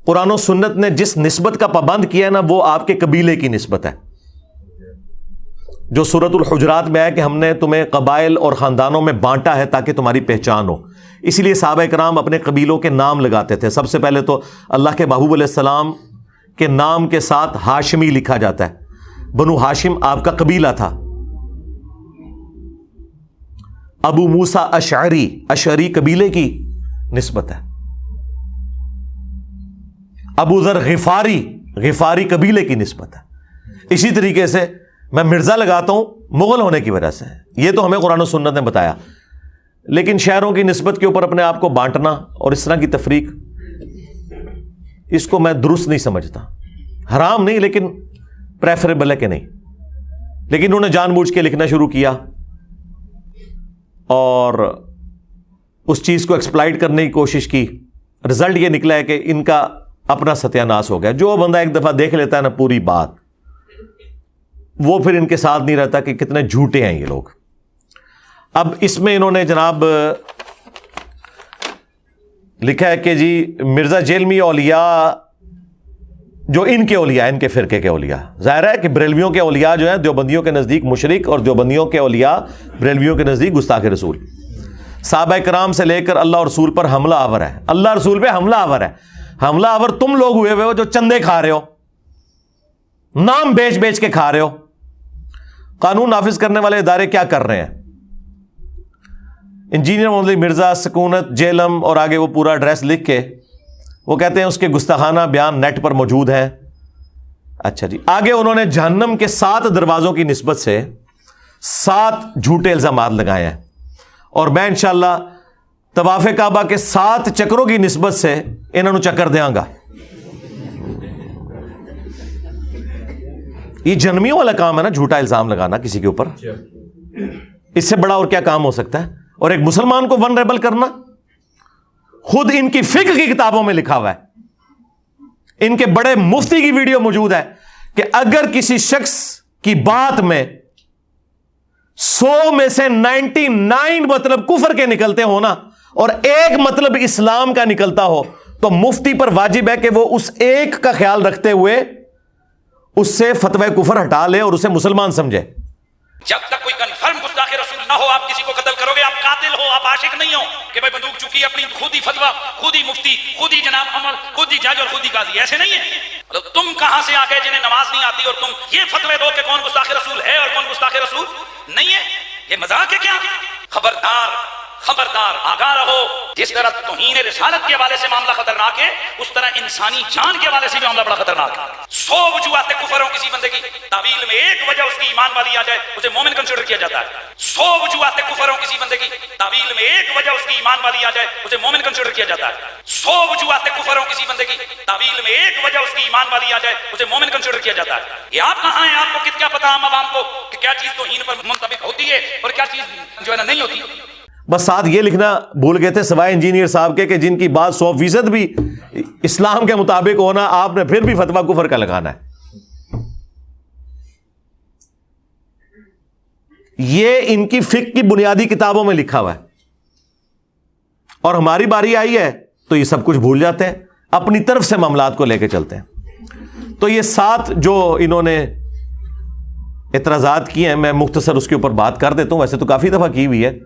قرآن و سنت نے جس نسبت کا پابند کیا ہے نا، وہ آپ کے قبیلے کی نسبت ہے، جو سورۃ الحجرات میں ہے کہ ہم نے تمہیں قبائل اور خاندانوں میں بانٹا ہے تاکہ تمہاری پہچان ہو. اسی لیے صحابہ کرام اپنے قبیلوں کے نام لگاتے تھے. سب سے پہلے تو اللہ کے محبوب علیہ السلام کے نام کے ساتھ ہاشمی لکھا جاتا ہے. بنو ہاشم آپ کا قبیلہ تھا. ابو موسیٰ اشعری قبیلے کی نسبت ہے. ابو ذر غفاری قبیلے کی نسبت ہے. اسی طریقے سے میں مرزا لگاتا ہوں مغل ہونے کی وجہ سے. یہ تو ہمیں قرآن و سنت نے بتایا. لیکن شہروں کی نسبت کے اوپر اپنے آپ کو بانٹنا اور اس طرح کی تفریق، اس کو میں درست نہیں سمجھتا. حرام نہیں لیکن پریفریبل ہے کہ نہیں. لیکن انہوں نے جان بوجھ کے لکھنا شروع کیا اور اس چیز کو ایکسپلائٹ کرنے کی کوشش کی. رزلٹ یہ نکلا ہے کہ ان کا اپنا ستیہ ناش ہو گیا. جو بندہ ایک دفعہ دیکھ لیتا ہے نا پوری بات، وہ پھر ان کے ساتھ نہیں رہتا کہ کتنے جھوٹے ہیں یہ لوگ. اب اس میں انہوں نے جناب لکھا ہے کہ جی مرزا جیلمی اولیاء جو ان کے اولیاء، ان کے فرقے کے اولیاء، ظاہر ہے کہ بریلویوں کے اولیاء جو ہیں دیوبندیوں کے نزدیک مشرک، اور دیوبندیوں کے اولیاء بریلویوں کے نزدیک گستاخ رسول. صحابہ کرام سے لے کر اللہ اور رسول پر حملہ آور ہے. اللہ رسول پہ حملہ آور ہے. حملہ آور تم لوگ ہوئے ہو جو چندے کھا رہے ہو، نام بیچ بیچ کے کھا رہے ہو. قانون نافذ کرنے والے ادارے کیا کر رہے ہیں؟ انجینئر محمد علی مرزا، سکونت، جیلم، اور آگے وہ پورا ایڈریس لکھ کے وہ کہتے ہیں اس کے گستاخانہ بیان نیٹ پر موجود ہیں. اچھا جی، آگے انہوں نے جہنم کے 7 دروازوں کی نسبت سے 7 جھوٹے الزامات لگائے ہیں. اور میں انشاءاللہ طواف کعبہ کے 7 چکروں کی نسبت سے انہوں نے چکر دیاں گا. یہ جنمیوں والا کام ہے نا، جھوٹا الزام لگانا کسی کے اوپر. اس سے بڑا اور کیا کام ہو سکتا ہے؟ اور ایک مسلمان کو ونریبل کرنا. خود ان کی فقہ کی کتابوں میں لکھا ہوا ہے، ان کے بڑے مفتی کی ویڈیو موجود ہے کہ اگر کسی شخص کی بات میں 100 میں سے 99 مطلب کفر کے نکلتے ہو نا، اور ایک مطلب اسلام کا نکلتا ہو، تو مفتی پر واجب ہے کہ وہ اس ایک کا خیال رکھتے ہوئے اس سے فتوی کفر ہٹا لے اور اسے مسلمان سمجھے. جب تک کوئی کنفرم گستاخ رسول نہ ہو، آپ کسی کو قتل کرو گے، آپ قاتل ہو، آپ عاشق نہیں ہو کہ بھائی بندوق چکی اپنی خود ہی فتویٰ، خود ہی مفتی، خود ہی جناب عمل، خود ہی جج اور خود ہی قاضی. ایسے نہیں ہے. مطلب تم کہاں سے آ گئے جنہیں نماز نہیں آتی اور تم یہ فتوے دو کہ کون گستاخ رسول ہے اور کون گستاخ رسول نہیں ہے؟ یہ مذاق ہے کیا؟ خبردار خبردار، آگاہ رہو. جس طرح توہین رسالت کے حوالے سے معاملہ خطرناک ہے، اس طرح انسانی جان کے حوالے سے بھی معاملہ بڑا خطرناک ہے. 100 وجوہات کفر ہو کسی بندے کی تعویل میں، ایک وجہ اس کی ایمان والی آ جائے، اسے مومن کنسیڈر کیا جاتا ہے. 100 وجوہات کفر ہو کسی بندے کی تعویل میں، ایک وجہ اس کی ایمان والی آ جائے، اسے مومن کنسیڈر کیا جاتا ہے. 100 وجوہات کفر ہو کسی بندے کی تعویل میں، ایک وجہ اس کی ایمان والی آ جائے، اسے مومن کنسیڈر کیا جاتا ہے. یہ آپ کہاں ہیں؟ آپ کو کیا پتا عام عوام کو کہ کیا چیز توہین پر منطبق ہوتی ہے اور کیا چیز جو ہے نا نہیں ہوتی. بس ساتھ یہ لکھنا بھول گئے تھے سوائے انجینئر صاحب کے کہ جن کی بات 100% بھی اسلام کے مطابق ہونا، آپ نے پھر بھی فتویٰ کفر کا لگانا ہے. یہ ان کی فقہ کی بنیادی کتابوں میں لکھا ہوا ہے، اور ہماری باری آئی ہے تو یہ سب کچھ بھول جاتے ہیں، اپنی طرف سے معاملات کو لے کے چلتے ہیں. تو یہ 7 جو انہوں نے اعتراضات کیے ہیں، میں مختصر اس کے اوپر بات کر دیتا ہوں. ویسے تو کافی دفعہ کی ہوئی ہے،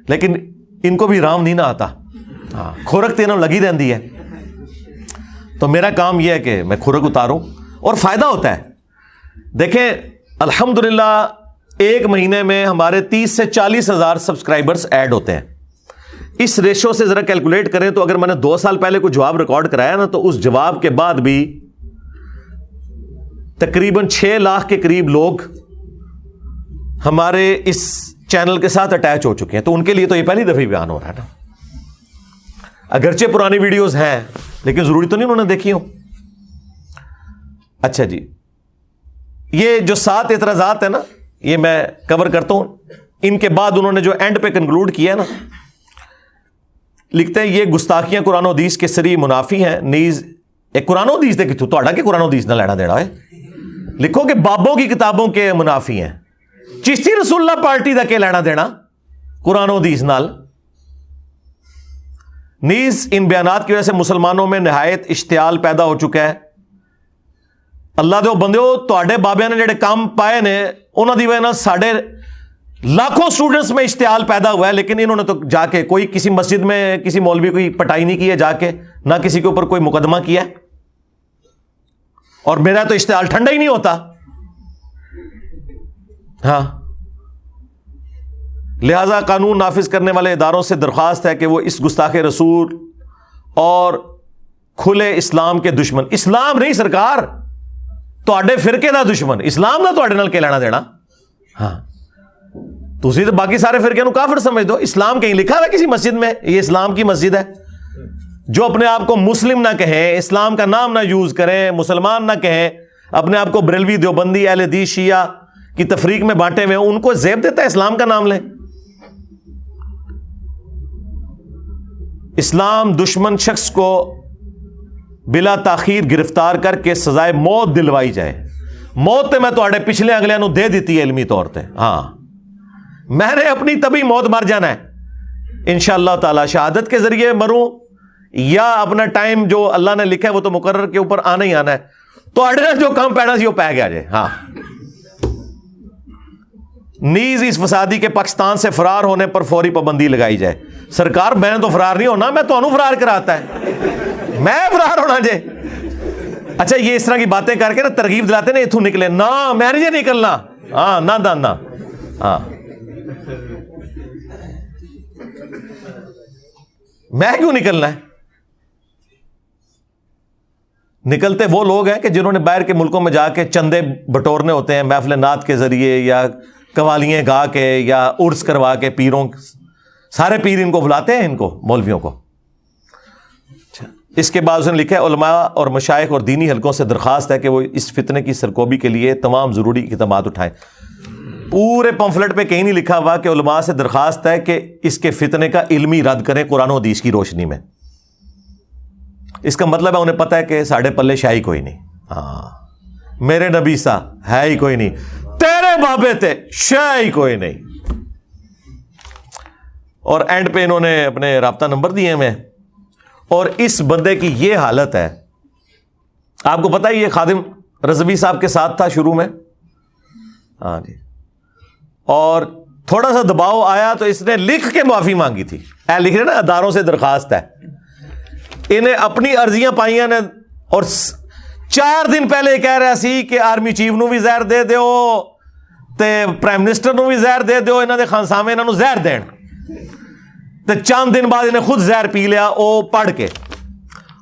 لیکن ان کو بھی رام نہیں نہ آتا. ہاں، کھورک تینوں لگی رہتی ہے. تو میرا کام یہ ہے کہ میں کھورک اتاروں اور فائدہ ہوتا ہے. دیکھیں الحمدللہ ایک مہینے میں ہمارے 30 سے 40 ہزار سبسکرائبرز ایڈ ہوتے ہیں. اس ریشو سے ذرا کیلکولیٹ کریں تو اگر میں نے 2 سال پہلے کوئی جواب ریکارڈ کرایا نا، تو اس جواب کے بعد بھی تقریباً 6 لاکھ کے قریب لوگ ہمارے اس چینل کے ساتھ اٹیچ ہو چکے ہیں. تو ان کے لیے تو یہ پہلی دفعہ بیان ہو رہا ہے نا. اگرچہ پرانی ویڈیوز ہیں لیکن ضروری تو نہیں انہوں نے دیکھی ہو. اچھا جی، یہ جو 7 اعتراضات ہیں نا، یہ میں کور کرتا ہوں. ان کے بعد انہوں نے جو اینڈ پہ کنکلوڈ کیا نا، لکھتے ہیں یہ گستاخیاں قرآن و حدیث کے سری منافی ہیں. نیز ایک قرآن و حدیث دے کہ قرآن و حدیث نہ لینا دینا ہے. لکھو کہ بابوں کی کتابوں کے منافی ہیں. چشتی رسول اللہ پارٹی دا کے لینا دینا قرآن و حدیث نال؟ نیز ان بیانات کی وجہ سے مسلمانوں میں نہایت اشتعال پیدا ہو چکا ہے. اللہ دے بندیو تواڈے بابیاں نے جڑے کام پائے نے انہاں دی وجہ نال ساڈے لاکھوں سٹوڈنٹس میں اشتعال پیدا ہوا ہے, لیکن انہوں نے تو جا کے کوئی کسی مسجد میں کسی مولوی کوئی پٹائی نہیں کی ہے, جا کے نہ کسی کے اوپر کوئی مقدمہ کیا ہے, اور میرا تو اشتعال ٹھنڈا ہی نہیں ہوتا. ہاں, لہذا قانون نافذ کرنے والے اداروں سے درخواست ہے کہ وہ اس گستاخ رسول اور کھلے اسلام کے دشمن, اسلام نہیں سرکار, تواڈے فرقے دا دشمن, اسلام دا تواڈے نال کی لینا دینا؟ ہاں, تسی تو باقی سارے فرقے نو کافر سمجھ دو. اسلام کہیں لکھا ہوا کسی مسجد میں یہ اسلام کی مسجد ہے؟ جو اپنے آپ کو مسلم نہ کہیں, اسلام کا نام نہ یوز کریں, مسلمان نہ کہیں, اپنے آپ کو بریلوی, دیوبندی, اہل حدیث, شیعہ کی تفریق میں بانٹے ہوئے, ان کو زیب دیتا ہے اسلام کا نام لیں. اسلام دشمن شخص کو بلا تاخیر گرفتار کر کے سزائے موت دلوائی جائے. موت تے میں تواڈے پچھلے اگلے نو دے دیتی ہے علمی طور تے. ہاں, میں نے اپنی تبھی موت مر جانا ہے انشاءاللہ تعالی, شہادت کے ذریعے مروں یا اپنا ٹائم جو اللہ نے لکھا ہے وہ تو مقرر کے اوپر آنا ہی آنا ہے. تو اڑنا جو کام پینا سی وہ پہ گیا جائے. ہاں, نیز اس فسادی کے پاکستان سے فرار ہونے پر فوری پابندی لگائی جائے. سرکار میں نے تو فرار نہیں ہونا, میں تو انہوں فرار کراتا ہے, میں فرار ہونا جے. اچھا, یہ اس طرح کی باتیں کر کے نا ترغیب دلاتے نا اتوں نکلے, نہ میں نہیں جے نکلنا. ہاں, نہ ہاں, میں کیوں نکلنا ہے؟ نکلتے وہ لوگ ہیں کہ جنہوں نے باہر کے ملکوں میں جا کے چندے بٹورنے ہوتے ہیں محفل نعت کے ذریعے, یا قوالیاں گا کے, یا عرس کروا کے, پیروں, سارے پیر ان کو بلاتے ہیں, ان کو مولویوں کو. اس کے بعد اس نے لکھا ہے علماء اور مشائخ اور دینی حلقوں سے درخواست ہے کہ وہ اس فتنے کی سرکوبی کے لیے تمام ضروری اقدامات اٹھائیں. پورے پمفلٹ پہ کہیں نہیں لکھا ہوا کہ علماء سے درخواست ہے کہ اس کے فتنے کا علمی رد کریں قرآن و حدیث کی روشنی میں. اس کا مطلب ہے انہیں پتہ ہے کہ ساڑھے پلے شاہی کوئی نہیں. ہاں, میرے نبی سا ہے ہی کوئی نہیں, تیرے بابے تے شاہی کوئی نہیں. اور اینڈ پہ انہوں نے اپنے رابطہ نمبر دیے ہمیں, اور اس بندے کی یہ حالت ہے. آپ کو پتہ ہے یہ خادم رضوی صاحب کے ساتھ تھا شروع میں. ہاں جی, اور تھوڑا سا دباؤ آیا تو اس نے لکھ کے معافی مانگی تھی. لکھ رہے نا اداروں سے درخواست ہے, انہیں اپنی عرضیاں پائیاں نے, اور 4 دن پہلے کہہ رہا سی کہ آرمی چیف نو بھی زہر دے دیو تے پرائم منسٹر نو بھی زہر دے دیو, انہاں دے خانسامے انہاں نو زہر دین. تے چند دن بعد انہیں خود زہر پی لیا وہ پڑھ کے,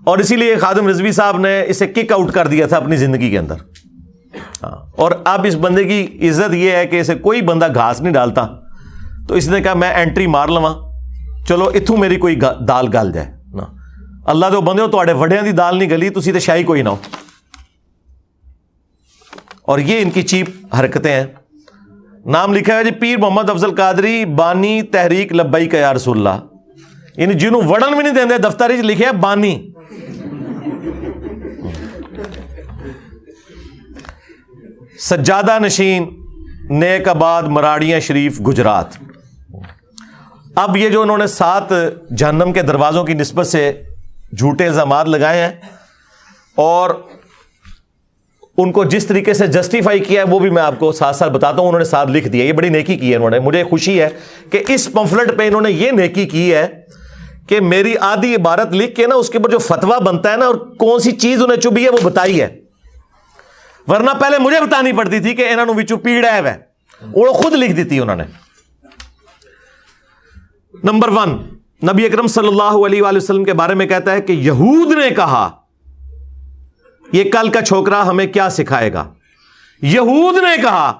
اور اسی لیے خادم رضوی صاحب نے اسے کک آؤٹ کر دیا تھا اپنی زندگی کے اندر. اور اب اس بندے کی عزت یہ ہے کہ اسے کوئی بندہ گھاس نہیں ڈالتا, تو اس نے کہا میں انٹری مار لواں, چلو اتوں میری کوئی دال گل جائے نا. اللہ دے بندے ہو تواڈے وڈیاں دی دال نہیں گلی, تسی تے شاہی کوئی نہ ہو. اور یہ ان کی چیپ حرکتیں ہیں. نام لکھا ہے جی پیر محمد افضل قادری بانی تحریک لبیک یا رسول اللہ, یعنی جنہوں وڑن بھی نہیں دیندے دفتر ہی لکھے ہے بانی. سجادہ نشین نیک آباد مراڑیاں شریف گجرات. اب یہ جو انہوں نے 7 جہنم کے دروازوں کی نسبت سے جھوٹے الزامات لگائے ہیں اور ان کو جس طریقے سے جسٹیفائی کیا ہے وہ بھی میں آپ کو ساتھ ساتھ بتاتا ہوں. انہوں نے ساتھ لکھ دیا, یہ بڑی نیکی کی ہے انہوں نے. مجھے خوشی ہے کہ اس پمفلٹ پہ انہوں نے یہ نیکی کی ہے کہ میری آدھی عبارت لکھ کے نا اس کے اوپر جو فتویٰ بنتا ہے نا اور کون سی چیز انہیں چبھی ہے وہ بتائی ہے, ورنہ پہلے مجھے بتانی پڑتی تھی کہ انہوں نے پیڑا ہے, وہ خود لکھ دیتی انہوں نے. نمبر 1, نبی اکرم صلی اللہ علیہ وآلہ وسلم کے بارے میں کہتا ہے کہ یہود نے کہا یہ کل کا چھوکرا ہمیں کیا سکھائے گا. یہود نے کہا,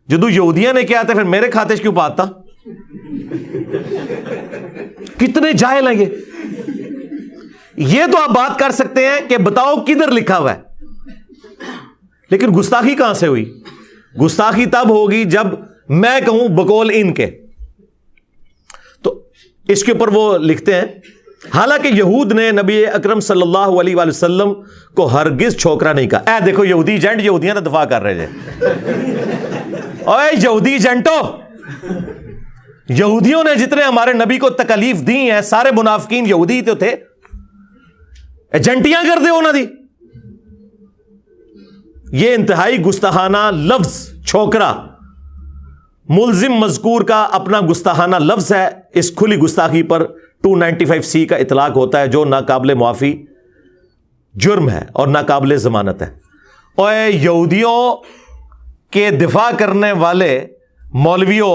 جدو یہودیاں نے کیا تھا پھر میرے کھاتے سے کیوں پاتا. کتنے جاہل ہیں یہ تو آپ بات کر سکتے ہیں کہ بتاؤ کدھر لکھا ہوا ہے, لیکن گستاخی کہاں سے ہوئی؟ گستاخی تب ہوگی جب میں کہوں بقول ان کے. تو اس کے اوپر وہ لکھتے ہیں حالانکہ یہود نے نبی اکرم صلی اللہ علیہ وآلہ وسلم کو ہرگز چھوکرا نہیں کہا. اے دیکھو یہودی ایجنٹ یہودیاں کا دفاع کر رہے تھے. اوے یہودی ایجنٹو، یہودیوں نے جتنے ہمارے نبی کو تکلیف دی ہیں سارے منافقین یہودی تو تھے. ایجنٹیاں کر دے انہوں دی. یہ انتہائی گستاخانہ لفظ چھوکرا ملزم مذکور کا اپنا گستاخانہ لفظ ہے. اس کھلی گستاخی پر 295C کا اطلاق ہوتا ہے جو ناقابل معافی جرم ہے اور ناقابل ضمانت ہے. اور یہودیوں کے دفاع کرنے والے مولویوں،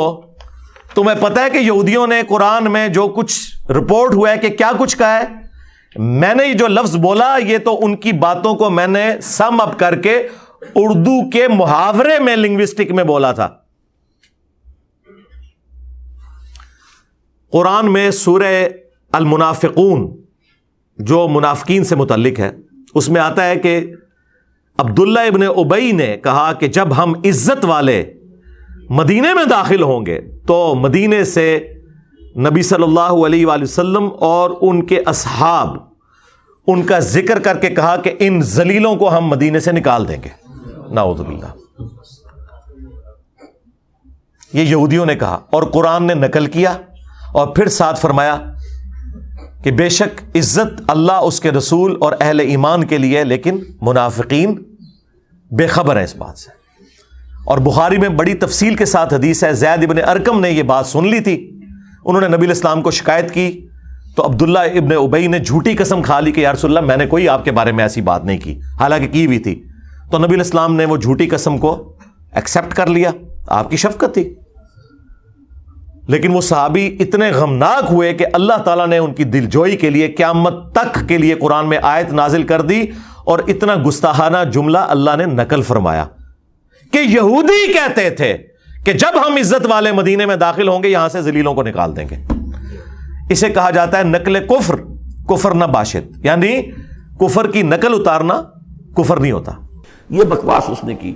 تمہیں پتہ ہے کہ یہودیوں نے قرآن میں جو کچھ رپورٹ ہوا ہے کہ کیا کچھ کہا ہے؟ میں نے یہ جو لفظ بولا یہ تو ان کی باتوں کو میں نے سم اپ کر کے اردو کے محاورے میں لنگوسٹک میں بولا تھا. قرآن میں سورہ المنافقون جو منافقین سے متعلق ہے اس میں آتا ہے کہ عبداللہ ابن ابی نے کہا کہ جب ہم عزت والے مدینے میں داخل ہوں گے تو مدینے سے نبی صلی اللہ علیہ وآلہ وسلم اور ان کے اصحاب ان کا ذکر کر کے کہا کہ ان ذلیلوں کو ہم مدینے سے نکال دیں گے. نعوذ باللہ. یہ یہودیوں نے کہا اور قرآن نے نقل کیا اور پھر ساتھ فرمایا کہ بے شک عزت اللہ اس کے رسول اور اہل ایمان کے لیے، لیکن منافقین بے خبر ہیں اس بات سے. اور بخاری میں بڑی تفصیل کے ساتھ حدیث ہے. زید ابن ارقم نے یہ بات سن لی تھی، انہوں نے نبی الاسلام کو شکایت کی تو عبداللہ ابن ابی نے جھوٹی قسم کھا لی کہ یا رسول اللہ میں نے کوئی آپ کے بارے میں ایسی بات نہیں کی، حالانکہ کی بھی تھی. تو نبی الاسلام نے وہ جھوٹی قسم کو ایکسپٹ کر لیا، آپ کی شفقت تھی. لیکن وہ صحابی اتنے غمناک ہوئے کہ اللہ تعالیٰ نے ان کی دلجوئی کے لیے قیامت تک کے لیے قرآن میں آیت نازل کر دی اور اتنا گستاخانہ جملہ اللہ نے نقل فرمایا کہ یہودی کہتے تھے کہ جب ہم عزت والے مدینے میں داخل ہوں گے یہاں سے ذلیلوں کو نکال دیں گے. اسے کہا جاتا ہے نقل کفر، کفر نہ باشد، یعنی کفر کی نقل اتارنا کفر نہیں ہوتا. یہ بکواس اس نے کی.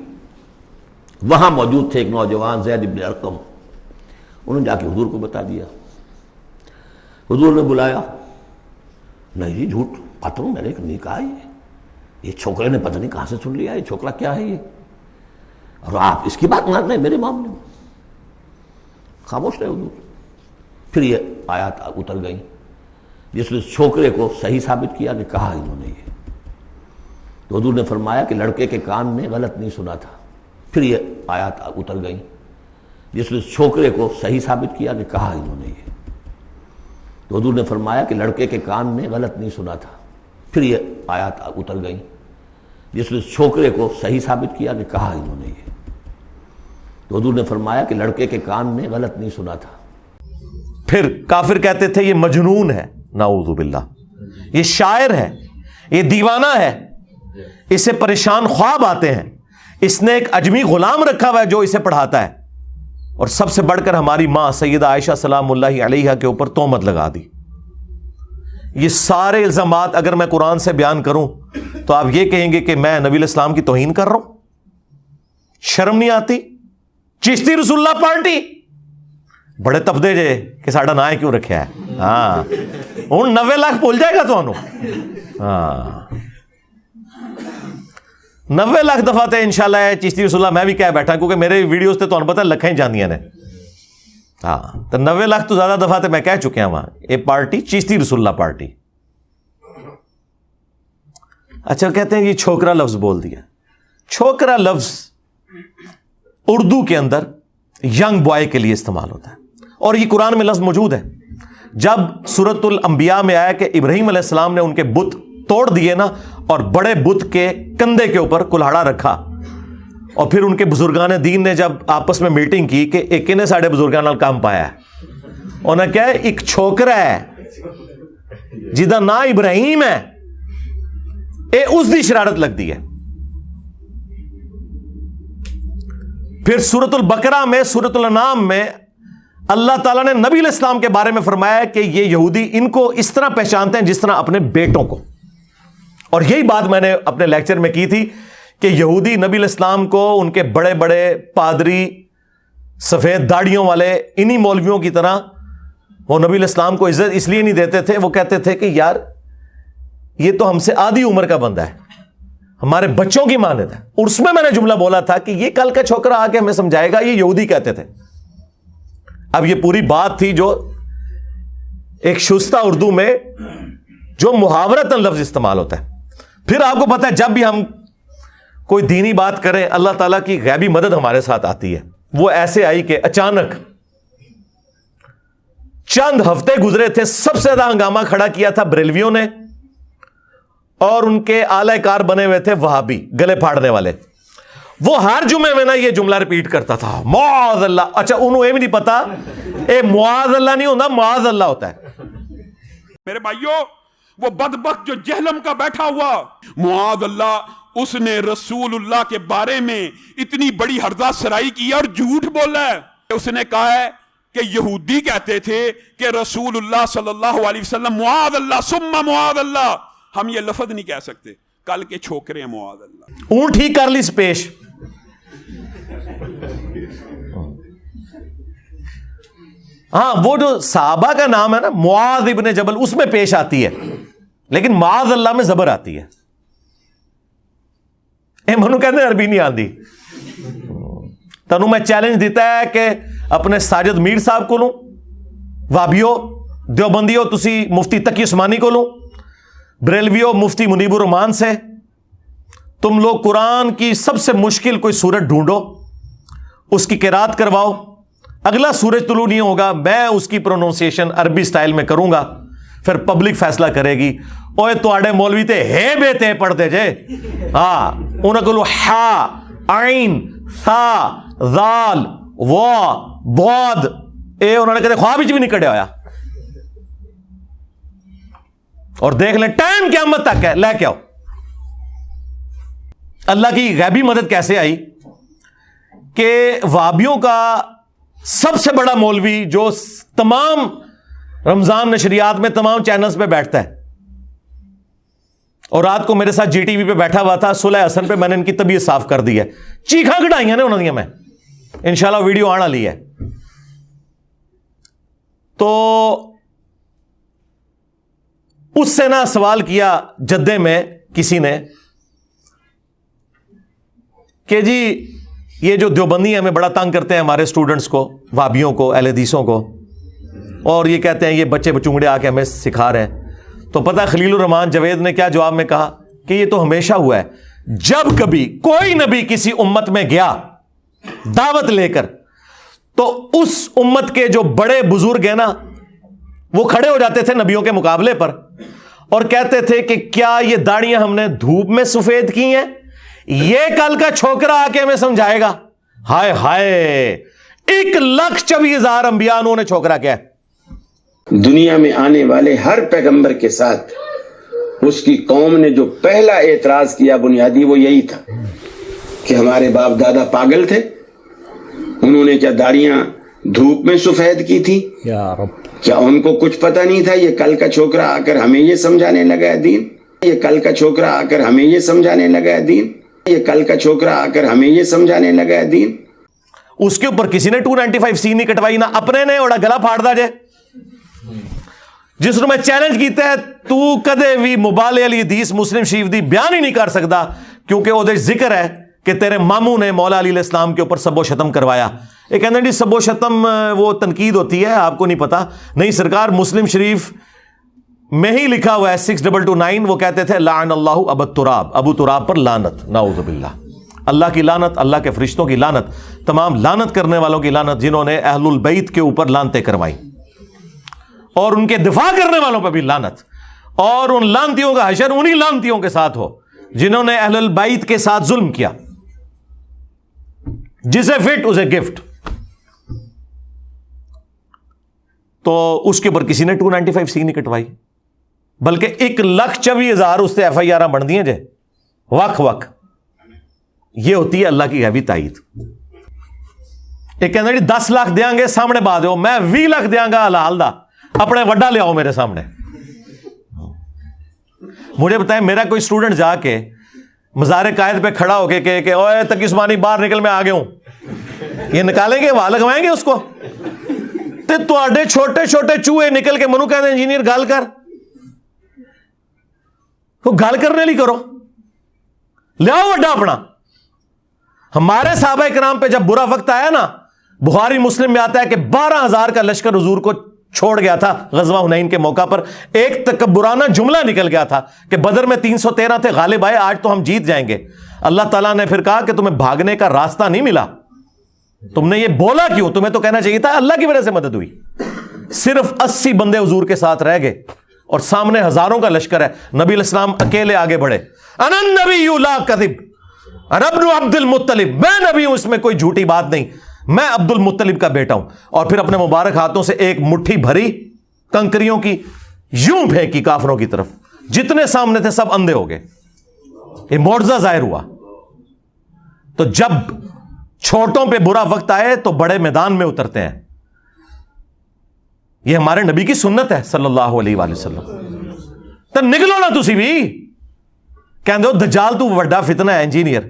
وہاں موجود تھے ایک نوجوان زید ابن ارقم، انہوں نے جا کے حضور کو بتا دیا. حضور نے بلایا، نہیں جی جھوٹ پتہ میں نے نہیں کہا. یہ چھوکرے نے پتہ نہیں کہاں سے سن لیا، یہ چھوکرا کیا ہے یہ، اور آپ اس کی بات مان رہے ہیں میرے معاملے میں. خاموش رہے حضور. پھر یہ آیات اتر گئیں جس نے چھوکرے کو صحیح ثابت کیا کہ کہا انہوں نے یہ. تو حضور نے فرمایا کہ لڑکے کے کان نے غلط نہیں سنا تھا. پھر یہ آیات اتر گئیں جس نے چھوکرے کو صحیح ثابت کیا کہ کہا انہوں نے یہ. تو حضور نے فرمایا کہ لڑکے کے کان نے غلط نہیں سنا تھا. پھر یہ آیات اتر گئیں جس نے چھوکرے کو صحیح ثابت کیا کہ کہا انہوں نے یہ. تو حضور نے فرمایا کہ لڑکے کے کان نے غلط نہیں سنا تھا. پھر کافر کہتے تھے یہ مجنون ہے، نعوذ باللہ، یہ شاعر ہے، یہ دیوانہ ہے، اسے پریشان خواب آتے ہیں، اس نے ایک اجمی غلام رکھا ہوا ہے جو اسے پڑھاتا ہے. اور سب سے بڑھ کر ہماری ماں سیدہ عائشہ سلام اللہ علیہا کے اوپر تہمت لگا دی. یہ سارے الزامات اگر میں قرآن سے بیان کروں تو آپ یہ کہیں گے کہ میں نبی الاسلام کی توہین کر رہا ہوں. شرم نہیں آتی؟ چشتی رسول اللہ پارٹی بڑے تبدے جے کہ ساڈا نا کیوں رکھا ہے. ہاں ہوں 90 لاکھ بھول جائے گا تو. ہاں 90 لاکھ دفعہ تے انشاءاللہ چشتی رسول اللہ میں بھی کہہ بیٹھا کیونکہ میرے ویڈیوز تے تو پتہ لکھیں جاندیاں نے. ہاں تو 90 لاکھ تو زیادہ دفعہ تے میں کہہ چکے ہیں وہاں یہ پارٹی چشتی رسول اللہ پارٹی. اچھا کہتے ہیں یہ چھوکرا لفظ بول دیا. چھوکرا لفظ اردو کے اندر ینگ بوائے کے لیے استعمال ہوتا ہے اور یہ قرآن میں لفظ موجود ہے. جب سورۃ الانبیاء میں آیا کہ ابراہیم علیہ السلام نے ان کے بت توڑ دیے نا اور بڑے بت کے کندھے کے اوپر کلہاڑا رکھا اور پھر ان کے بزرگان دین نے جب آپس میں میٹنگ کی کہ ایک نے ساڑھے بزرگان نال کام پایا ہے، انہوں نے کہا ایک چھوکرا ہے جدا نا ابراہیم ہے، اے اس دی شرارت لگ دی ہے. پھر سورۃ البقرہ میں سورۃ الانعام میں اللہ تعالیٰ نے نبی علیہ السلام کے بارے میں فرمایا کہ یہ یہودی ان کو اس طرح پہچانتے ہیں جس طرح اپنے بیٹوں کو. اور یہی بات میں نے اپنے لیکچر میں کی تھی کہ یہودی نبی علیہ السلام کو ان کے بڑے بڑے پادری سفید داڑیوں والے انہی مولویوں کی طرح وہ نبی علیہ السلام کو عزت اس لیے نہیں دیتے تھے, وہ کہتے تھے کہ یار یہ تو ہم سے آدھی عمر کا بندہ ہے, ہمارے بچوں کی مانند ہے. اور اس میں نے جملہ بولا تھا کہ یہ کل کا چھوکرا آ کے ہمیں سمجھائے گا, یہ یہودی کہتے تھے. اب یہ پوری بات تھی جو ایک شستہ اردو میں جو محاورتاً لفظ استعمال ہوتا ہے. پھر آپ کو پتا ہے جب بھی ہم کوئی دینی بات کریں اللہ تعالیٰ کی غیبی مدد ہمارے ساتھ آتی ہے. وہ ایسے آئی کہ اچانک چند ہفتے گزرے تھے, سب سے زیادہ ہنگامہ کھڑا کیا تھا بریلویوں نے, اور ان کے اعلی کار بنے ہوئے تھے وہابی, گلے پھاڑنے والے. وہ ہر جمعے میں نا یہ جملہ ریپیٹ کرتا تھا, معاذ اللہ. اچھا انہوں یہ بھی نہیں پتا اے معاذ اللہ نہیں ہوتا, معاذ اللہ ہوتا ہے. میرے بھائیوں, وہ بدبخت جو جہلم کا بیٹھا ہوا, معاذ اللہ, اس نے رسول اللہ کے بارے میں اتنی بڑی ہرزہ سرائی کی اور جھوٹ بولا ہے. اس نے کہا ہے کہ یہودی کہتے تھے کہ رسول اللہ صلی اللہ علیہ وسلم معاذ اللہ ثم معاذ اللہ. ہم یہ لفظ نہیں کہہ سکتے, کل کے چھوکرے ہیں معاذ اللہ. اونٹ ہی کر لی پیش. ہاں وہ جو صحابہ کا نام ہے نا معاذ ابن جبل, اس میں پیش آتی ہے, لیکن معاذ اللہ میں زبر آتی ہے. منو کہتے ہیں عربی نہیں آتی. تنو میں چیلنج دیتا ہے کہ اپنے ساجد میر صاحب کو لوں, وابیو دیوبندیو تسی مفتی تقی عثمانی کو لوں, بریلویو مفتی منیب الرحمان سے. تم لوگ قرآن کی سب سے مشکل کوئی سورت ڈھونڈو, اس کی قرات کرواؤ. اگلا سورج طلوع نہیں ہوگا, میں اس کی پروننسیشن عربی سٹائل میں کروں گا, پھر پبلک فیصلہ کرے گی. اوے تواڈے مولوی تے ہے بے تے پڑھتے جے, ہاں انہاں کولو ہا عین ثا ذال وا بعد اے انہوں نے کہتے خواب وچ بھی نہیں کڈیا ہویا. اور دیکھ لیں ٹائم قیامت تک ہے, لے کے آؤ. اللہ کی غیبی مدد کیسے آئی کہ وہابیوں کا سب سے بڑا مولوی جو تمام رمضان نشریات میں تمام چینلز پہ بیٹھتا ہے, اور رات کو میرے ساتھ جی ٹی وی پہ بیٹھا ہوا تھا, صلح حسن پہ میں نے ان کی طبیعت صاف کر دی ہے. چیخاں کٹائیاں نے انہوں نے, میں انشاءاللہ ویڈیو آنا لی ہے. تو اس سے نہ سوال کیا جدے میں کسی نے کہ جی یہ جو دیوبندی ہمیں بڑا تنگ کرتے ہیں, ہمارے اسٹوڈنٹس کو, وہابیوں کو, اہل حدیثوں کو, اور یہ کہتے ہیں یہ بچے بچونگڑے آ کے ہمیں سکھا رہے ہیں. تو پتہ خلیل الرحمان جوید نے کیا جواب میں کہا کہ یہ تو ہمیشہ ہوا ہے, جب کبھی کوئی نبی کسی امت میں گیا دعوت لے کر, تو اس امت کے جو بڑے بزرگ ہیں نا وہ کھڑے ہو جاتے تھے نبیوں کے مقابلے پر اور کہتے تھے کہ کیا یہ داڑیاں ہم نے دھوپ میں سفید کی ہیں, یہ کل کا چھوکرا آ کے ہمیں سمجھائے گا. ہائے ہائے, 1,24,000 انبیاء انہوں نے چھوکرا کیا ہے. دنیا میں آنے والے ہر پیغمبر کے ساتھ اس کی قوم نے جو پہلا اعتراض کیا بنیادی وہ یہی تھا کہ ہمارے باپ دادا پاگل تھے, انہوں نے کیا داڑیاں دھوپ میں سفید کی تھی, کیا ان کو کچھ پتہ نہیں تھا یہ کل کا چھوکرا آ کر ہمیں یہ سمجھانے لگا ہے دین, یہ کل کا چھوکرا آ کر ہمیں یہ سمجھانے لگا ہے دین, یہ کل کا چھوکرا آ کر ہمیں یہ سمجھانے لگا ہے دین. اس کے اوپر کسی نے 295C نہیں کٹوائی, نہ اپنے نے اوڑا گلا پھاڑ دا جے. جس نے میں چیلنج کیتا ہے تو کدے بھی مبالغ علی حدیث مسلم شریف دی بیان ہی نہیں کر سکتا, کیونکہ وہ ذکر ہے کہ تیرے ماموں نے مولا علی علیہ السلام کے اوپر سب و شتم کروایا. یہ کہتے ہیں جی سب و شتم وہ تنقید ہوتی ہے, آپ کو نہیں پتا. نہیں سرکار, مسلم شریف میں ہی لکھا ہوا ہے 6229, وہ کہتے تھے لعن اللہ ابو تراب, ابو تراب پر لعنت, نعوذ باللہ. اللہ کی لعنت, اللہ کے فرشتوں کی لعنت, تمام لعنت کرنے والوں کی لعنت جنہوں نے اہل البیت کے اوپر لعنتیں کروائی, اور ان کے دفاع کرنے والوں پہ بھی لعنت. اور ان لعنتیوں کا حشر انہی لعنتیوں کے ساتھ ہو جنہوں نے اہل البیت کے ساتھ ظلم کیا. جسے فٹ اسے گفٹ. تو اس کے اوپر کسی نے 295C نہیں کٹوائی, بلکہ 1,24,000 اس سے FIR بن دیے جے وق وق. یہ ہوتی ہے اللہ کی غیبی تائید. ایک کہنا جی 10 لاکھ دیاں گے سامنے با دیو, میں 20 لاکھ دیاں گا حلال دا, اپنے وڈا لے آؤ میرے سامنے. مجھے بتائیں میرا کوئی اسٹوڈنٹ جا کے مزار قائد پہ کھڑا ہو کے کہ اوے تقی عثمانی باہر نکل, میں آ گیا ہوں, یہ نکالیں گے, وہاں لگوائیں گے اس کو, تے تواڈے چھوٹے چھوٹے چوہے نکل کے منو کہتے انجینئر گل کر, وہ گل کرنے لی کرو, لیاؤ وڈا اپنا. ہمارے صحابہ کرام پہ جب برا وقت آیا نا, بخاری مسلم میں آتا ہے کہ 12,000 کا لشکر حضور کو چھوڑ گیا تھا غزوہ حنین کے موقع پر. ایک تکبرانہ جملہ نکل گیا تھا کہ بدر میں 313 تھے, غالب آئے, آج تو ہم جیت جائیں گے. اللہ تعالیٰ نے پھر کہا کہ تمہیں بھاگنے کا راستہ نہیں ملا, تم نے یہ بولا کیوں؟ تمہیں تو کہنا چاہیے تھا اللہ کی وجہ سے مدد ہوئی. صرف 80 بندے حضور کے ساتھ رہ گئے اور سامنے ہزاروں کا لشکر ہے. نبی علیہ السلام اکیلے آگے بڑھے. انا النبی لا کذب انا ابن عبد المطلب, میں نبی ہوں, اس میں کوئی جھوٹی بات نہیں, میں عبد المطلب کا بیٹا ہوں. اور پھر اپنے مبارک ہاتھوں سے ایک مٹھی بھری کنکریوں کی یوں پھینکی کافروں کی طرف, جتنے سامنے تھے سب اندھے ہو گئے. یہ معجزہ ظاہر ہوا. تو جب چھوٹوں پہ برا وقت آئے تو بڑے میدان میں اترتے ہیں. یہ ہمارے نبی کی سنت ہے صلی اللہ علیہ وآلہ وسلم. تو نکلو نا تسی بھی, کہندے ہو دجال تو وڈا فتنہ ہے انجینئر.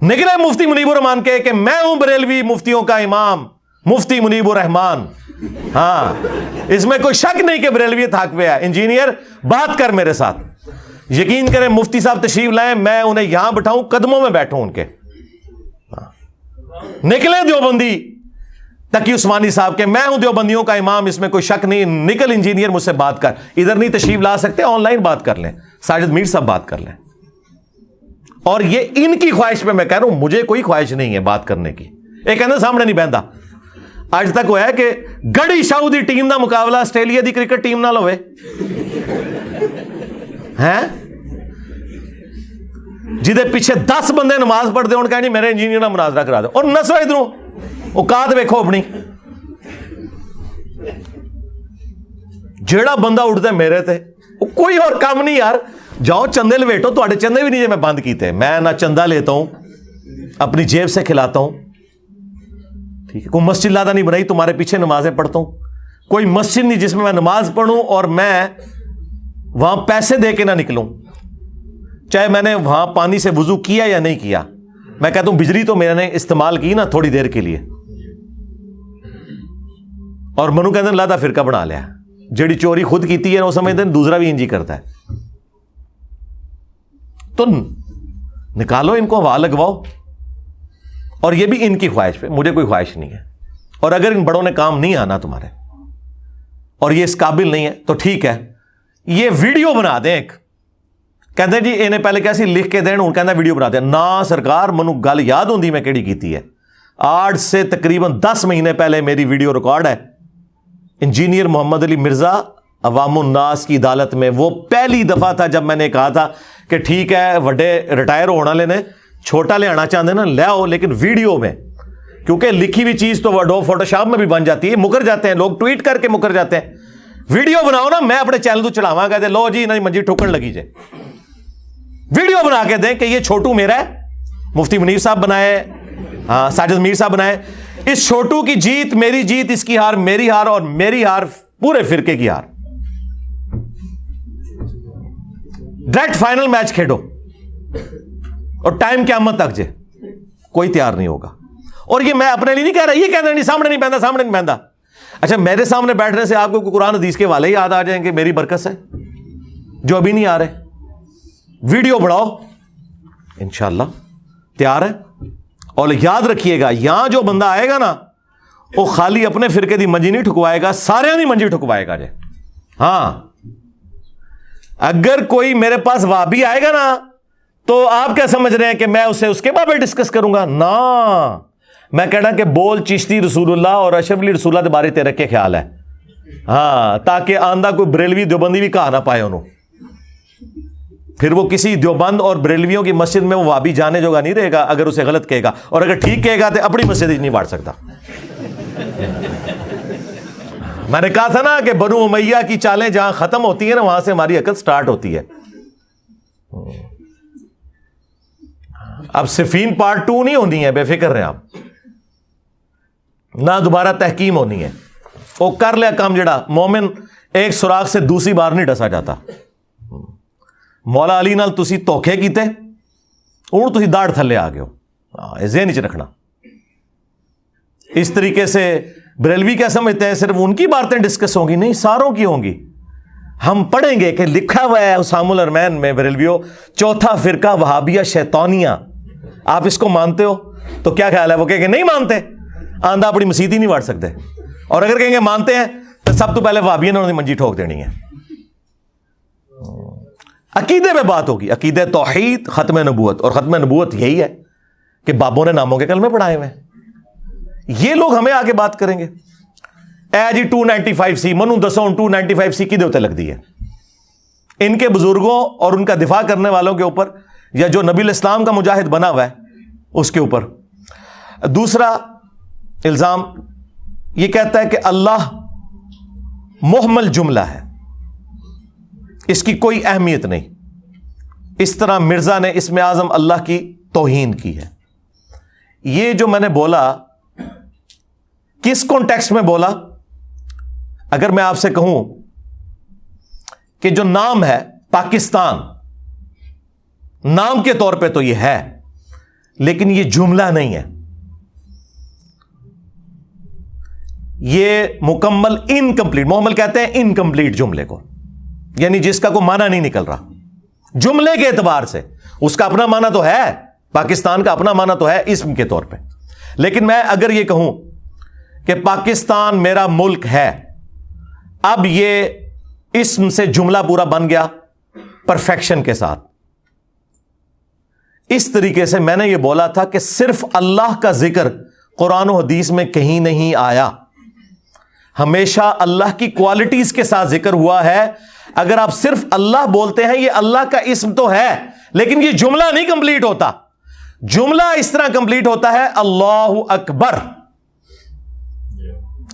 نکلے مفتی منیب الرحمان کے کہ میں ہوں بریلوی مفتیوں کا امام, مفتی منیب الرحمان. ہاں, اس میں کوئی شک نہیں کہ بریلویت حق پہ ہے. انجینئر بات کر میرے ساتھ, یقین کریں مفتی صاحب تشریف لائیں, میں انہیں یہاں بٹھاؤں, قدموں میں بیٹھوں ان کے. نکلے دیوبندی تقی عثمانی صاحب کے, میں ہوں دیوبندیوں کا امام, اس میں کوئی شک نہیں. نکل انجینئر مجھ سے بات کر. ادھر نہیں تشریف لا سکتے, آن لائن بات کر لیں, ساجد میر صاحب بات کر لیں. اور یہ ان کی خواہش پہ میں کہہ رہا ہوں, مجھے کوئی خواہش نہیں ہے بات کرنے کی. ایک کہنا سامنے نہیں بہندا. آج تک ہوا ہے کہ گڑی شاہ دی ٹیم دا مقابلہ آسٹریلیا دی کرکٹ ٹیم نال ہوئے ہیں, جہدے پیچھے 10 بندے نماز پڑھتے ہون کہنی میرے انجینئر نال مناظرہ کرا دو, اور نسو ادھروں اوقات ویکھو اپنی. جیڑا بندہ اٹھتا ہے میرے تے, کوئی اور کام نہیں یار, جاؤ چندے لویٹو. تواڈے چندے بھی نہیں میں بند کیتے, میں نہ چندہ لیتا ہوں, اپنی جیب سے کھلاتا ہوں. ٹھیک ہے, کوئی مسجد لادا نہیں بنائی, تمہارے پیچھے نمازیں پڑھتا ہوں. کوئی مسجد نہیں جس میں میں نماز پڑھوں اور میں وہاں پیسے دے کے نہ نکلوں, چاہے میں نے وہاں پانی سے وضو کیا یا نہیں کیا. میں کہتا ہوں بجلی تو میں نے استعمال کی نا تھوڑی دیر کے لیے, اور منو کہتے ہیں لادا فرقہ بنا لیا. جڑی چوری خود کیتی ہے وہ سمجھتے ہیں دوسرا بھی انجی کرتا ہے. تو نکالو ان کو, ہوا لگواؤ. اور یہ بھی ان کی خواہش پہ, مجھے کوئی خواہش نہیں ہے. اور اگر ان بڑوں نے کام نہیں آنا تمہارے اور یہ اس قابل نہیں ہے تو ٹھیک ہے, یہ ویڈیو بنا دیں. ایک کہتے ہیں جی انہیں پہلے کیسی لکھ کے دیں, ان کہنا ویڈیو بنا دیں. نا سرکار, منو گل یاد ہوندی میں کیڑی کیتی ہے. آج سے تقریباً 10 مہینے پہلے میری ویڈیو ریکارڈ ہے. انجینئر محمد علی مرزا عوام الناس کی عدالت میں, وہ پہلی دفعہ تھا جب میں نے کہا تھا کہ ٹھیک ہے وڈے ریٹائر ہونا لینے, چھوٹا لے آنا چاہتے نا لے آؤ, لیکن ویڈیو میں, کیونکہ لکھی ہوئی چیز تو وڈو فوٹو شاپ میں بھی بن جاتی ہے, مکر جاتے ہیں لوگ, ٹویٹ کر کے مکر جاتے ہیں. ویڈیو بناؤ نا, میں اپنے چینل تو چڑھاواں گا, لو جی نہیں منجی ٹھکن لگی جائے. ویڈیو بنا کے دیں کہ یہ چھوٹو میرا ہے, مفتی منیر صاحب بنائے, ہاں ساجد میر صاحب بنائے. اس چھوٹو کی جیت میری جیت, اس کی ہار میری ہار, اور میری ہار پورے فرقے کی ہار. ڈائریکٹ فائنل میچ کھیلو اور ٹائم قیامت تک جے, کوئی تیار نہیں ہوگا. اور یہ میں اپنے لیے نہیں کہہ رہا, یہ کہتے ہیں سامنے نہیں بہندا, سامنے نہیں بہندا. اچھا میرے سامنے بیٹھنے سے آپ کو قرآن حدیث کے والے یاد آ جائیں گے, میری برکت سے, جو ابھی نہیں آ رہے. ویڈیو بڑھاؤ, انشاءاللہ تیار ہے. اور یاد رکھیے گا, یہاں جو بندہ آئے گا نا وہ خالی اپنے فرقے دی منجی نہیں ٹھکوائے گا, سارے دی منجی ٹھکوائے گا. جے ہاں, اگر کوئی میرے پاس وابی آئے گا نا تو آپ کیا سمجھ رہے ہیں کہ میں اسے اس کے بارے میں ڈسکس کروں گا؟ نا, میں کہنا کہ بول چشتی رسول اللہ اور اشرف علی رسول اللہ کے بارے تیرے کے خیال ہے, ہاں, تاکہ آندہ کوئی بریلوی دیوبندی بھی کہا نہ پائے انہوں. پھر وہ کسی دیوبند اور بریلویوں کی مسجد میں وہ وابی جانے جوگا نہیں رہے گا اگر اسے غلط کہے گا, اور اگر ٹھیک کہے گا تو اپنی مسجد ہی نہیں بانٹ سکتا. میں نے کہا تھا نا کہ بنو امیہ کی چالیں جہاں ختم ہوتی ہیں نا وہاں سے ہماری عقل سٹارٹ ہوتی ہے. اب صفین پارٹ 2 نہیں ہونی ہے, بے فکر رہیں آپ, نہ دوبارہ تحکیم ہونی ہے. وہ کر لیا کام جڑا, مومن ایک سوراخ سے دوسری بار نہیں ڈسا جاتا. مولا علی نال تسی دھوکھے کیتے, ہن تسی داڑھ تھلے آ گئے ہو, ذہن وچ رکھنا. اس طریقے سے بریلوی کیا سمجھتے ہیں صرف ان کی باتیں ڈسکس ہوں گی؟ نہیں، ساروں کی ہوں گی. ہم پڑھیں گے کہ لکھا ہوا ہے حسام الارمین میں بریلویوں، چوتھا فرقہ وہابیہ شیطانیہ. آپ اس کو مانتے ہو تو کیا خیال ہے؟ وہ کہیں گے نہیں مانتے، آندھا اپنی مسیت ہی نہیں بانٹ سکتے. اور اگر کہیں گے مانتے ہیں تو سب تو پہلے وہابیہ نے انہیں منجی ٹھوک دینی ہے. عقیدے میں بات ہوگی، عقیدہ توحید، ختم نبوت. اور ختم نبوت یہی ہے کہ بابوں نے ناموں کے کلمے پڑھائے ہوئے ہیں. یہ لوگ ہمیں آگے بات کریں گے. اے جی 295C منو دسو 295C کی دیوتے لگ دی ہے ان کے بزرگوں اور ان کا دفاع کرنے والوں کے اوپر، یا جو نبی الاسلام کا مجاہد بنا ہوا ہے اس کے اوپر. دوسرا الزام یہ کہتا ہے کہ اللہ محمل جملہ ہے، اس کی کوئی اہمیت نہیں. اس طرح مرزا نے اسم اعظم اللہ کی توہین کی ہے. یہ جو میں نے بولا کس کانٹیکسٹ میں بولا؟ اگر میں آپ سے کہوں کہ جو نام ہے پاکستان، نام کے طور پہ تو یہ ہے لیکن یہ جملہ نہیں ہے، یہ مکمل انکمپلیٹ، محمل کہتے ہیں انکمپلیٹ جملے کو، یعنی جس کا کوئی معنی نہیں نکل رہا جملے کے اعتبار سے. اس کا اپنا معنی تو ہے، پاکستان کا اپنا معنی تو ہے اسم کے طور پہ. لیکن میں اگر یہ کہوں کہ پاکستان میرا ملک ہے، اب یہ اسم سے جملہ پورا بن گیا پرفیکشن کے ساتھ. اس طریقے سے میں نے یہ بولا تھا کہ صرف اللہ کا ذکر قرآن و حدیث میں کہیں نہیں آیا، ہمیشہ اللہ کی کوالٹیز کے ساتھ ذکر ہوا ہے. اگر آپ صرف اللہ بولتے ہیں، یہ اللہ کا اسم تو ہے لیکن یہ جملہ نہیں کمپلیٹ ہوتا. جملہ اس طرح کمپلیٹ ہوتا ہے اللہ اکبر،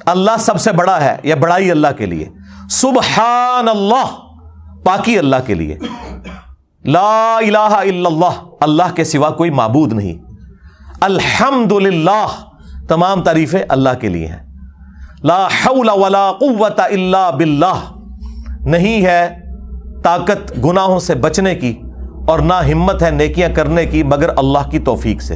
اللہ سب سے بڑا ہے، یا بڑائی اللہ کے لیے. سبحان اللہ، پاکی اللہ کے لیے. لا الہ الا اللہ، اللہ کے سوا کوئی معبود نہیں. الحمدللہ، تمام تعریفیں اللہ کے لیے ہیں. لا حول ولا قوت الا باللہ، نہیں ہے طاقت گناہوں سے بچنے کی اور نہ ہمت ہے نیکیاں کرنے کی مگر اللہ کی توفیق سے.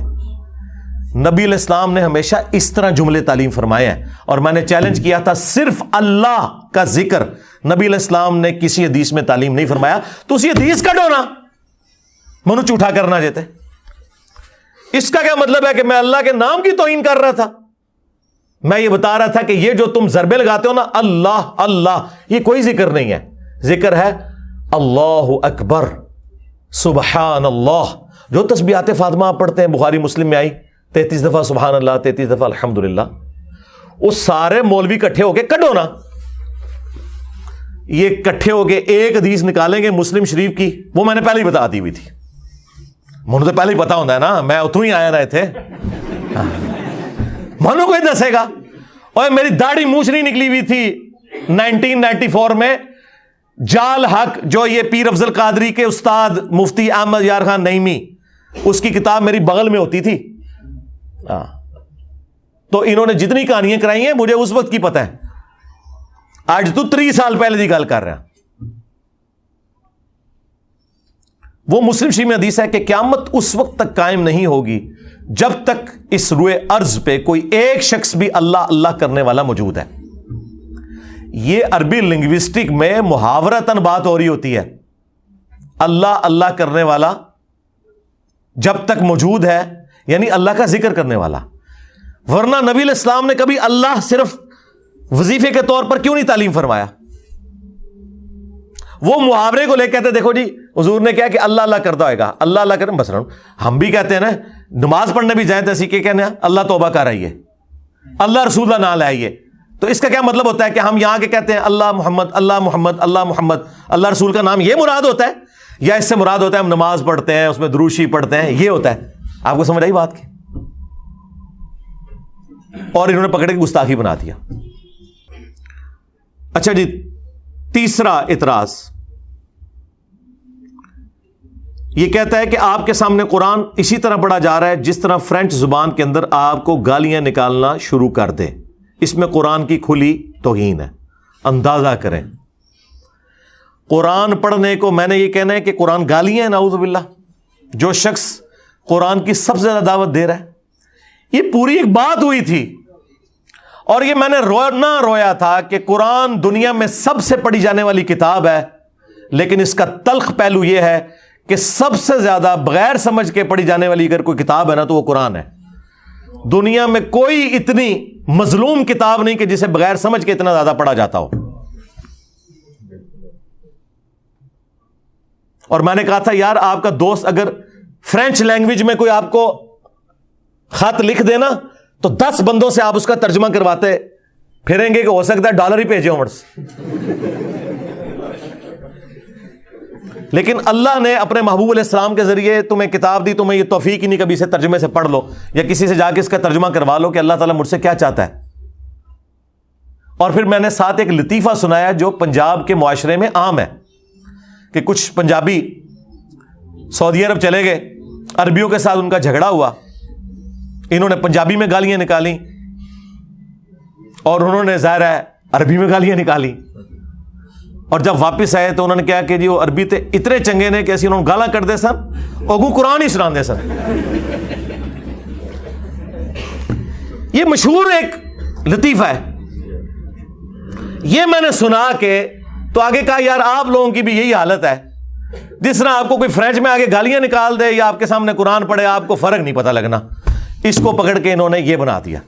نبی علیہ السلام نے ہمیشہ اس طرح جملے تعلیم فرمائے ہیں. اور میں نے چیلنج کیا تھا صرف اللہ کا ذکر نبی علیہ السلام نے کسی حدیث میں تعلیم نہیں فرمایا. تو اسی حدیث کا ڈونا منو جھوٹا کرنا جاتے، اس کا کیا مطلب ہے کہ میں اللہ کے نام کی توہین کر رہا تھا؟ میں یہ بتا رہا تھا کہ یہ جو تم ضربے لگاتے ہو نا اللہ اللہ، یہ کوئی ذکر نہیں ہے. ذکر ہے اللہ اکبر، سبحان اللہ. جو تسبیحات فاطمہ آپ پڑھتے ہیں، بخاری مسلم میں آئی 33 دفعہ سبحان اللہ، 33 دفعہ الحمدللہ، وہ سارے مولوی کٹھے ہو کے کڈو نا، یہ کٹھے ہو کے ایک حدیث نکالیں گے مسلم شریف کی، وہ میں نے پہلے ہی بتا دی ہوئی تھی. مجھے تو پہلے ہی پتا ہوتا ہے نا، میں اتوں ہی آیا رہے تھے. منو کوئی دسے گا؟ اور میری داڑھی مونچھ نہیں نکلی ہوئی تھی 1994 میں. جال حق جو یہ پیر افضل قادری کے استاد مفتی احمد یار خان نعیمی، اس کی کتاب میری بغل میں ہوتی تھی. تو انہوں نے جتنی کہانیاں کرائی ہیں مجھے اس وقت کی پتہ ہے. آج تو 3 سال پہلے دی گل کر رہا. وہ مسلم شریف میں حدیث ہے کہ قیامت اس وقت تک قائم نہیں ہوگی جب تک اس روئے ارض پہ کوئی ایک شخص بھی اللہ اللہ کرنے والا موجود ہے. یہ عربی لنگوسٹک میں محاورتاً بات ہو رہی ہوتی ہے. اللہ اللہ کرنے والا جب تک موجود ہے، یعنی اللہ کا ذکر کرنے والا. ورنہ نبی علیہ السلام نے کبھی اللہ صرف وظیفے کے طور پر کیوں نہیں تعلیم فرمایا؟ وہ محاورے کو لے کہتے دیکھو جی حضور نے کہا کہ اللہ اللہ کرتا ہوئے گا، اللہ اللہ کریں. بس ہم بھی کہتے ہیں نا، نماز پڑھنے بھی جائیں تو اسی کے کہنے اللہ توبہ کر آئیے، اللہ رسول اللہ نہ لائیے. تو اس کا کیا مطلب ہوتا ہے کہ ہم یہاں کے کہتے ہیں اللہ محمد اللہ محمد اللہ محمد، اللہ رسول کا نام یہ مراد ہوتا ہے، یا اس سے مراد ہوتا ہے ہم نماز پڑھتے ہیں اس میں درود شریف پڑھتے ہیں؟ یہ ہوتا ہے. آپ کو سمجھ آئی بات کی؟ اور انہوں نے پکڑ کے گستاخی بنا دیا. اچھا جی، تیسرا اعتراض یہ کہتا ہے کہ آپ کے سامنے قرآن اسی طرح پڑھا جا رہا ہے جس طرح فرینچ زبان کے اندر آپ کو گالیاں نکالنا شروع کر دے. اس میں قرآن کی کھلی توہین ہے. اندازہ کریں، قرآن پڑھنے کو میں نے یہ کہنا ہے کہ قرآن گالیاں ہیں، نعوذ باللہ. جو شخص قرآن کی سب سے زیادہ دعوت دے رہا ہے، یہ پوری ایک بات ہوئی تھی اور یہ میں نے رویا تھا کہ قرآن دنیا میں سب سے پڑھی جانے والی کتاب ہے، لیکن اس کا تلخ پہلو یہ ہے کہ سب سے زیادہ بغیر سمجھ کے پڑھی جانے والی اگر کوئی کتاب ہے نا تو وہ قرآن ہے۔ دنیا میں کوئی اتنی مظلوم کتاب نہیں کہ جسے بغیر سمجھ کے اتنا زیادہ پڑھا جاتا ہو۔ اور میں نے کہا تھا یار آپ کا دوست اگر فرینچ لینگویج میں کوئی آپ کو خط لکھ دینا تو 10 بندوں سے آپ اس کا ترجمہ کرواتے پھریں گے کہ ہو سکتا ہے ڈالر ہی بھیجے عمرس۔ لیکن اللہ نے اپنے محبوب علیہ السلام کے ذریعے تمہیں کتاب دی، تمہیں یہ توفیق ہی نہیں کبھی اسے ترجمے سے پڑھ لو یا کسی سے جا کے اس کا ترجمہ کروا لو کہ اللہ تعالیٰ مجھ سے کیا چاہتا ہے۔ اور پھر میں نے ساتھ ایک لطیفہ سنایا جو پنجاب کے معاشرے میں عام ہے کہ کچھ پنجابی سعودی عرب چلے گئے، عربیوں کے ساتھ ان کا جھگڑا ہوا، انہوں نے پنجابی میں گالیاں نکالی اور انہوں نے ظاہر ہے عربی میں گالیاں نکالی، اور جب واپس آئے تو انہوں نے کہا کہ جی وہ عربی تے اتنے چنگے نے کہ ایسی انہوں نے گالاں کر دے سن اگو قرآن ہی سنا دے سن۔ یہ مشہور ایک لطیفہ ہے، یہ میں نے سنا کہ تو آگے کہا یار آپ لوگوں کی بھی یہی حالت ہے، جس طرح آپ کو کوئی فرینچ میں آگے گالیاں نکال دے یا آپ کے سامنے قرآن پڑھے آپ کو فرق نہیں پتہ لگنا۔ اس کو پکڑ کے انہوں نے یہ بنا دیا۔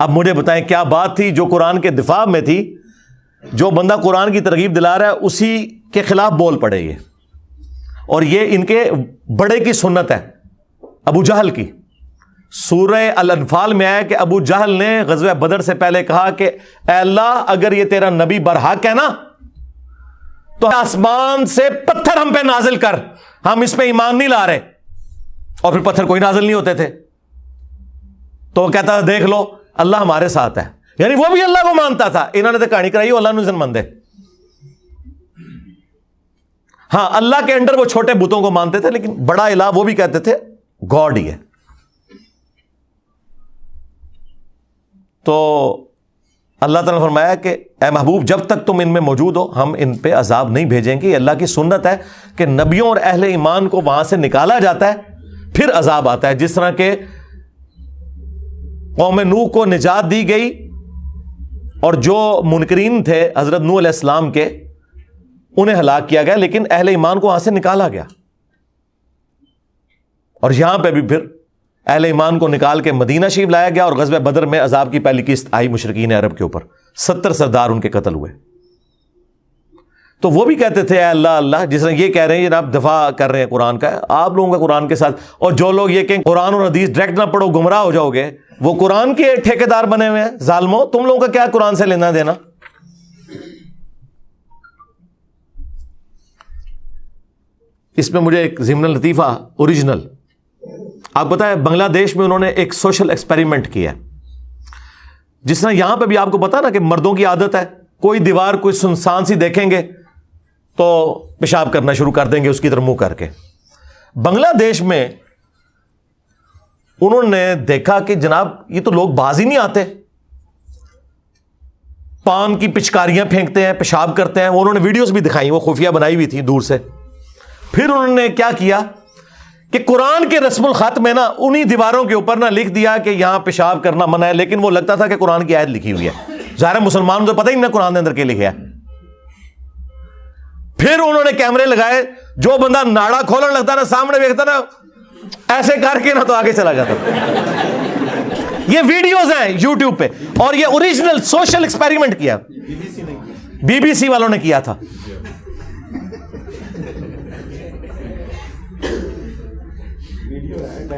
اب مجھے بتائیں کیا بات تھی جو قرآن کے دفاع میں تھی، جو بندہ قرآن کی ترغیب دلا رہا ہے اسی کے خلاف بول پڑے یہ، اور یہ ان کے بڑے کی سنت ہے ابو جہل کی۔ سورہ الانفال میں آیا کہ ابو جہل نے غزوہ بدر سے پہلے کہا کہ اے اللہ اگر یہ تیرا نبی برحق ہے نا تو آسمان سے پتھر ہم پہ نازل کر، ہم اس پہ ایمان نہیں لا رہے۔ اور پھر پتھر کوئی نازل نہیں ہوتے تھے، تو وہ کہتا تھا دیکھ لو اللہ ہمارے ساتھ ہے، یعنی وہ بھی اللہ کو مانتا تھا۔ انہوں نے تو کہانی کرائی وہ اللہ نزن مندے، ہاں اللہ کے انڈر وہ چھوٹے بتوں کو مانتے تھے، لیکن بڑا الہ وہ بھی کہتے تھے گاڈ ہی ہے۔ تو اللہ تعالیٰ نے فرمایا کہ اے محبوب جب تک تم ان میں موجود ہو ہم ان پہ عذاب نہیں بھیجیں گے۔ اللہ کی سنت ہے کہ نبیوں اور اہل ایمان کو وہاں سے نکالا جاتا ہے پھر عذاب آتا ہے، جس طرح کہ قوم نوح کو نجات دی گئی اور جو منکرین تھے حضرت نوح علیہ السلام کے انہیں ہلاک کیا گیا، لیکن اہل ایمان کو وہاں سے نکالا گیا۔ اور یہاں پہ بھی پھر اہل ایمان کو نکال کے مدینہ شریف لایا گیا، اور غزوہ بدر میں عذاب کی پہلی قسط آئی مشرکین عرب کے اوپر، 70 سردار ان کے قتل ہوئے۔ تو وہ بھی کہتے تھے اے اللہ اللہ، جس طرح یہ کہہ رہے ہیں جناب دفاع کر رہے ہیں قرآن کا، آپ لوگوں کا قرآن کے ساتھ، اور جو لوگ یہ کہیں قرآن اور حدیث ڈائریکٹ نہ پڑھو گمراہ ہو جاؤ گے، وہ قرآن کے ٹھیکیدار بنے ہوئے ہیں۔ ظالموں تم لوگوں کا کیا قرآن سے لینا دینا؟ اس میں مجھے ایک ضمن لطیفہ اوریجنل، آپ بتائیں بنگلہ دیش میں انہوں نے ایک سوشل ایکسپیریمنٹ کیا، جس طرح یہاں پہ بھی آپ کو پتا نا کہ مردوں کی عادت ہے کوئی دیوار کوئی سنسان سی دیکھیں گے تو پیشاب کرنا شروع کر دیں گے اس کی طرف منہ کر کے۔ بنگلہ دیش میں انہوں نے دیکھا کہ جناب یہ تو لوگ باز ہی نہیں آتے، پان کی پچکاریاں پھینکتے ہیں، پیشاب کرتے ہیں۔ وہ انہوں نے ویڈیوز بھی دکھائی، وہ خفیہ بنائی ہوئی تھی دور سے۔ پھر انہوں نے کیا کیا کہ قرآن کے رسم الخط میں نا انہی دیواروں کے اوپر نا لکھ دیا کہ یہاں پیشاب کرنا منع ہے، لیکن وہ لگتا تھا کہ قرآن کی آیت لکھی ہوئی ہے۔ ظاہر مسلمان تو پتہ ہی نہیں قرآن کے اندر کیا لکھا ہے۔ پھر انہوں نے کیمرے لگائے، جو بندہ ناڑا کھولنے لگتا نا سامنے دیکھتا نا ایسے کر کے نا تو آگے چلا جاتا۔ یہ ویڈیوز ہیں یوٹیوب پہ، اور یہ اوریجنل سوشل ایکسپیریمنٹ کیا بی بی سی والوں نے کیا تھا۔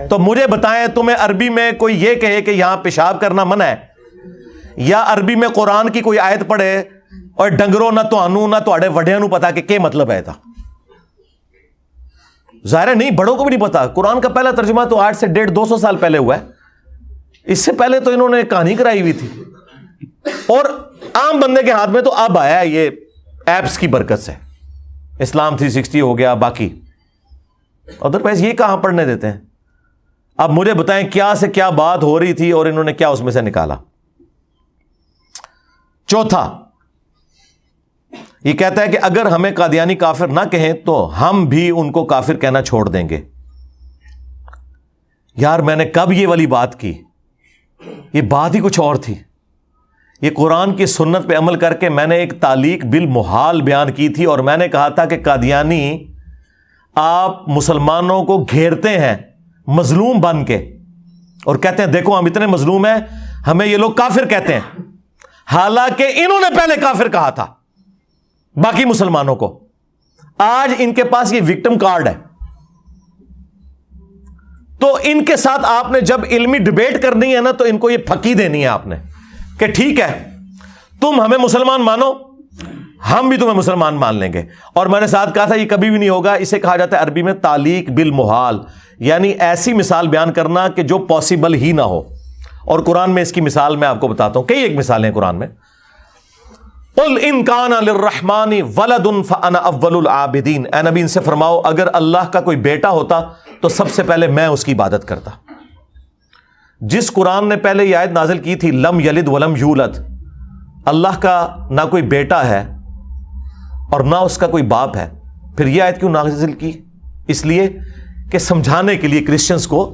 تو مجھے بتائیں تمہیں عربی میں کوئی یہ کہے کہ یہاں پیشاب کرنا منع ہے، یا عربی میں قرآن کی کوئی آیت پڑھے اور ڈنگرو نہ تہانوں نہ تہاڈے وڈیاں نوں پتا کہ کیا مطلب ہے تھا؟ ظاہر ہے نہیں، بڑوں کو بھی نہیں پتا۔ قرآن کا پہلا ترجمہ تو آج سے 150-200 سال پہلے ہوا ہے، اس سے پہلے تو انہوں نے کہانی کرائی ہوئی تھی، اور عام بندے کے ہاتھ میں تو اب آیا ہے یہ ایپس کی برکت سے، اسلام 360 ہو گیا باقی، ادروائز یہ کہاں پڑھنے دیتے ہیں۔ اب مجھے بتائیں کیا سے کیا بات ہو رہی تھی اور انہوں نے کیا اس میں سے نکالا۔ چوتھا یہ کہتا ہے کہ اگر ہمیں قادیانی کافر نہ کہیں تو ہم بھی ان کو کافر کہنا چھوڑ دیں گے۔ یار میں نے کب یہ والی بات کی؟ یہ بات ہی کچھ اور تھی۔ یہ قرآن کی سنت پہ عمل کر کے میں نے ایک تعلیق بالمحال بیان کی تھی، اور میں نے کہا تھا کہ قادیانی آپ مسلمانوں کو گھیرتے ہیں مظلوم بن کے اور کہتے ہیں دیکھو ہم اتنے مظلوم ہیں، ہمیں یہ لوگ کافر کہتے ہیں، حالانکہ انہوں نے پہلے کافر کہا تھا باقی مسلمانوں کو۔ آج ان کے پاس یہ وکٹم کارڈ ہے، تو ان کے ساتھ آپ نے جب علمی ڈیبیٹ کرنی ہے نا تو ان کو یہ پھکی دینی ہے آپ نے کہ ٹھیک ہے تم ہمیں مسلمان مانو، ہم بھی تمہیں مسلمان مان لیں گے۔ اور میں نے ساتھ کہا تھا یہ کبھی بھی نہیں ہوگا، اسے کہا جاتا ہے عربی میں تعلیق بالمحال، یعنی ایسی مثال بیان کرنا کہ جو پاسبل ہی نہ ہو۔ اور قرآن میں اس کی مثال میں آپ کو بتاتا ہوں، کئی ایک مثالیں قرآن میں۔ قل ان کان للرحمن ولد فانا اول العابدین، اے نبی ان سے فرماؤ اگر اللہ کا کوئی بیٹا ہوتا تو سب سے پہلے میں اس کی عبادت کرتا۔ جس قرآن نے پہلے یہ آیت نازل کی تھی لم یلد ولم یولد، اللہ کا نہ کوئی بیٹا ہے اور نہ اس کا کوئی باپ ہے، پھر یہ آیت کیوں نازل کی؟ اس لیے کہ سمجھانے کے لیے کرسچنز کو